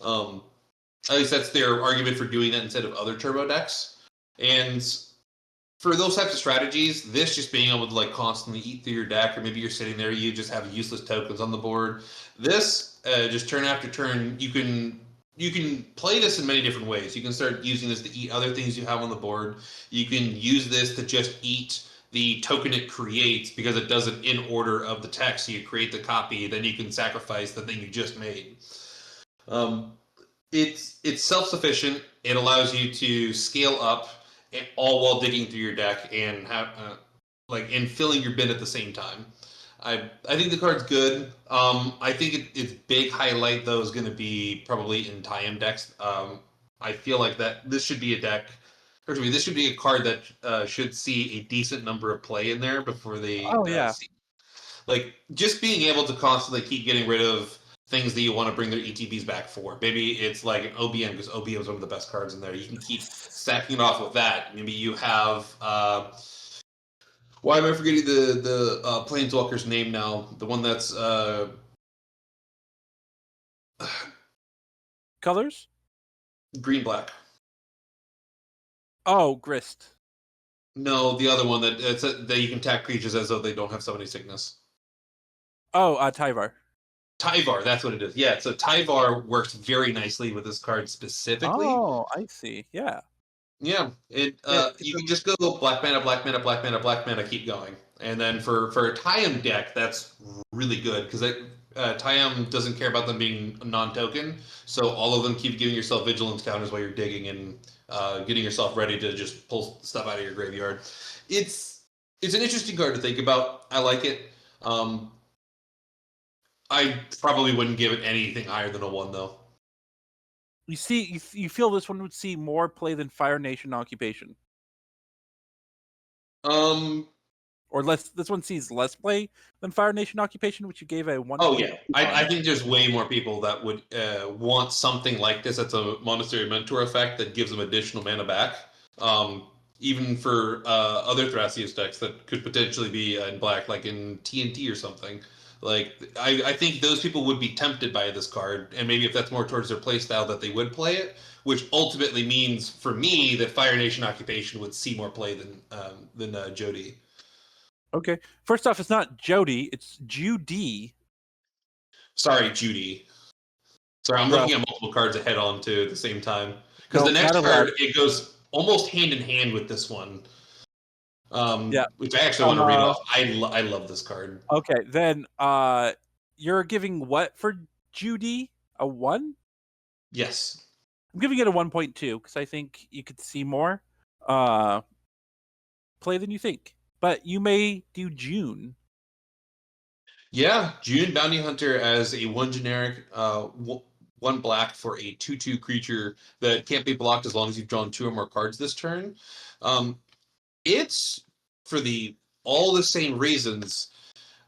At least that's their argument for doing that instead of other turbo decks. And for those types of strategies, this just being able to like constantly eat through your deck, or maybe you're sitting there, you just have useless tokens on the board. This just turn after turn, you can play this in many different ways. You can start using this to eat other things you have on the board. You can use this to just eat the token it creates because it does it in order of the text. So you create the copy, then you can sacrifice the thing you just made. It's self-sufficient. It allows you to scale up, all while digging through your deck and have and filling your bin at the same time. I think the card's good. I think its big highlight though is going to be probably in tie-in decks. I feel like that this should be a deck, or this should be a card that should see a decent number of play in there before they. See. Like just being able to constantly keep getting rid of things that you want to bring their ETBs back for. Maybe it's like an OBM because OBM is one of the best cards in there. You can keep stacking it off with that. Maybe you have. Why am I forgetting the Planeswalker's name now? The one that's colors? Green black. Oh, Grist. No, the other one that you can attack creatures as though they don't have summoning sickness. Oh, Tyvar. Tyvar, that's what it is. Yeah, so Tyvar works very nicely with this card specifically. Oh, I see. Yeah. Yeah, you can just go black mana, black mana, black mana, black mana, keep going. And then for a Tayam deck, that's really good because Tayam doesn't care about them being non-token, so all of them keep giving yourself vigilance counters while you're digging and getting yourself ready to just pull stuff out of your graveyard. It's an interesting card to think about. I like it. I probably wouldn't give it anything higher than a 1 though. You see, you feel this one would see more play than Fire Nation Occupation, or less. This one sees less play than Fire Nation Occupation, which you gave a 1. Oh yeah, I think there's way more people that would want something like this. That's a Monastery Mentor effect that gives them additional mana back. Even for other Thrasios decks that could potentially be in black, like in TNT or something. Like I think those people would be tempted by this card, and maybe if that's more towards their playstyle, that they would play it. Which ultimately means for me that Fire Nation Occupation would see more play than Joo Dee. Okay. First off, it's not Joo Dee, it's Joo Dee. Sorry, Joo Dee. Sorry, I'm looking at multiple cards ahead on too at the same time. Because the next card, it goes almost hand in hand with this one. Which I actually want to read off. I love this card. Okay, then you're giving what for Joo Dee? A 1? Yes. I'm giving it a 1.2 because I think you could see more play than you think. But you may do June. Yeah, June Bounty Hunter as a 1 generic, 1 black for a 2/2 creature that can't be blocked as long as you've drawn 2 or more cards this turn. It's for all the same reasons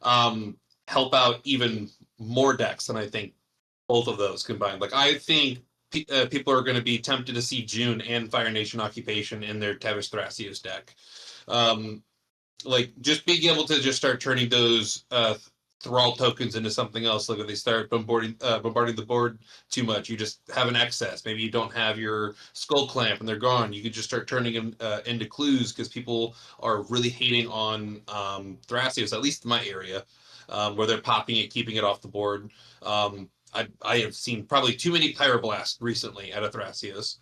help out even more decks than I think both of those combined. Like I think people are going to be tempted to see June and Fire Nation Occupation in their Tevis Thrasios deck. Like just being able to just start turning those Thrall tokens into something else. Like if they start bombarding the board too much, you just have an excess. Maybe you don't have your Skull Clamp and they're gone. You could just start turning them into clues because people are really hating on Thrasios, at least in my area, where they're popping it, keeping it off the board. I have seen probably too many Pyroblast recently out of Thrasios.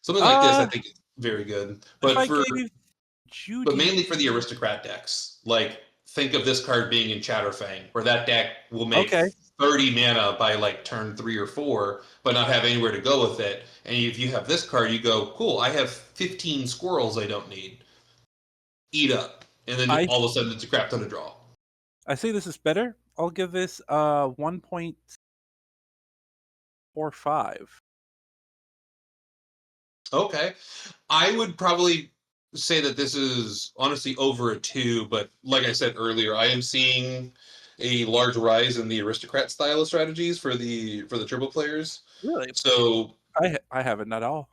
Something like this, I think, is very good. But mainly for the aristocrat decks, like. Think of this card being in Chatterfang, where that deck will make 30 mana by like turn 3 or 4, but not have anywhere to go with it. And if you have this card, you go, cool, I have 15 squirrels I don't need. Eat up. And then all of a sudden it's a crap ton of draw. I say this is better. I'll give this 1.45. Okay. I would probably say that this is honestly over a 2, but like I said earlier, I am seeing a large rise in the aristocrat style of strategies for the turbo players. Really? So I haven't at all.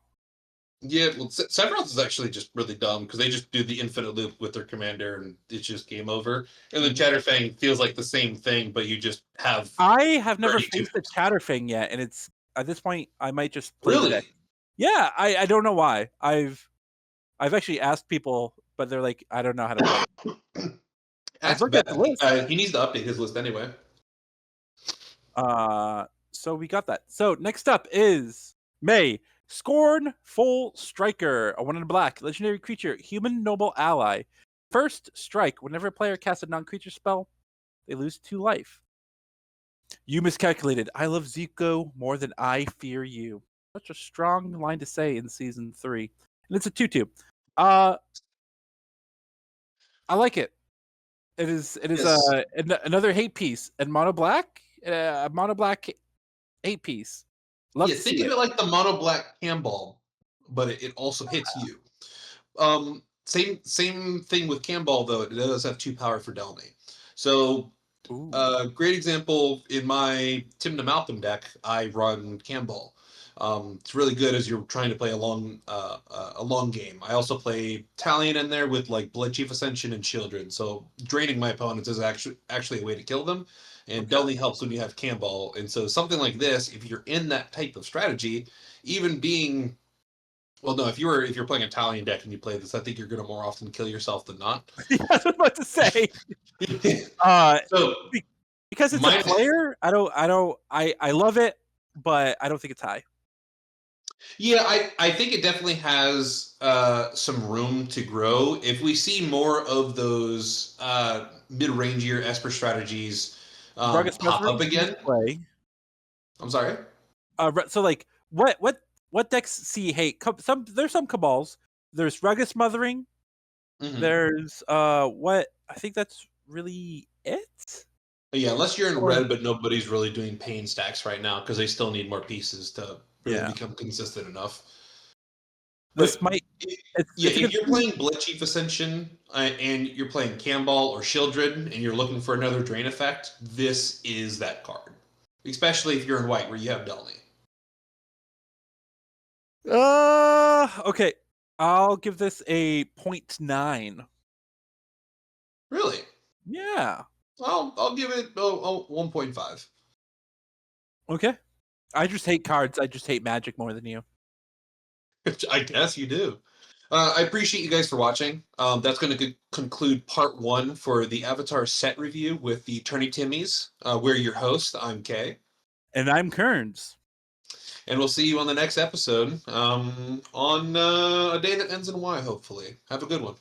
Yeah, well, Sephiroth is actually just really dumb because they just do the infinite loop with their commander and it's just game over. And then Chatterfang feels like the same thing, but you just have. I have never faced the Chatterfang yet, and it's at this point I might just play the deck. Yeah, I don't know why. I've actually asked people, but they're like, I don't know how to play it. Ask Ben. He needs to update his list anyway. So we got that. So next up is May. Scornful Striker, a 1 in black, legendary creature, human noble ally. First strike, whenever a player casts a non-creature spell, they lose 2 life. You miscalculated. I love Zuko more than I fear you. Such a strong line to say in season 3. And it's a 2/2. I like it. It is another hate piece. And mono black? A mono black hate piece. Love to think of it like the mono black Camball, but it also hits you. Same thing with Camball though. It does have 2 power for Delnay. So great example in my Tim to Malcolm deck. I run Camball. It's really good as you're trying to play a long game. I also play Talion in there with like Blood Chief Ascension and Children, so draining my opponents is actually a way to kill them, and definitely helps when you have Camball. And so something like this, if you're in that type of strategy, even being well, no, if you're playing a Talion deck and you play this, I think you're going to more often kill yourself than not. Yeah, I was about to say. So because it's a player, I love it, but I don't think it's high. Yeah, I think it definitely has some room to grow. If we see more of those mid-rangier Esper strategies pop up again. Play. I'm sorry? So like what decks see you hate? There's some Cabals. There's Rugged Smothering. Mm-hmm. There's what I think that's really it. Yeah, unless you're in red, but nobody's really doing pain stacks right now because they still need more pieces to really become consistent enough. This but might. If you're playing Blood Chief Ascension and you're playing Camball or Shieldred and you're looking for another drain effect, this is that card. Especially if you're in white where you have Delny. Okay. I'll give this a 0.9. Really? Yeah. I'll give it 1.5. Okay. I just hate cards. I just hate Magic more than you. I guess you do. I appreciate you guys for watching. That's going to conclude part 1 for the Avatar set review with the Tourney Timmys. We're your host. I'm Kay. And I'm Kearns. And we'll see you on the next episode on a day that ends in Y, hopefully. Have a good one.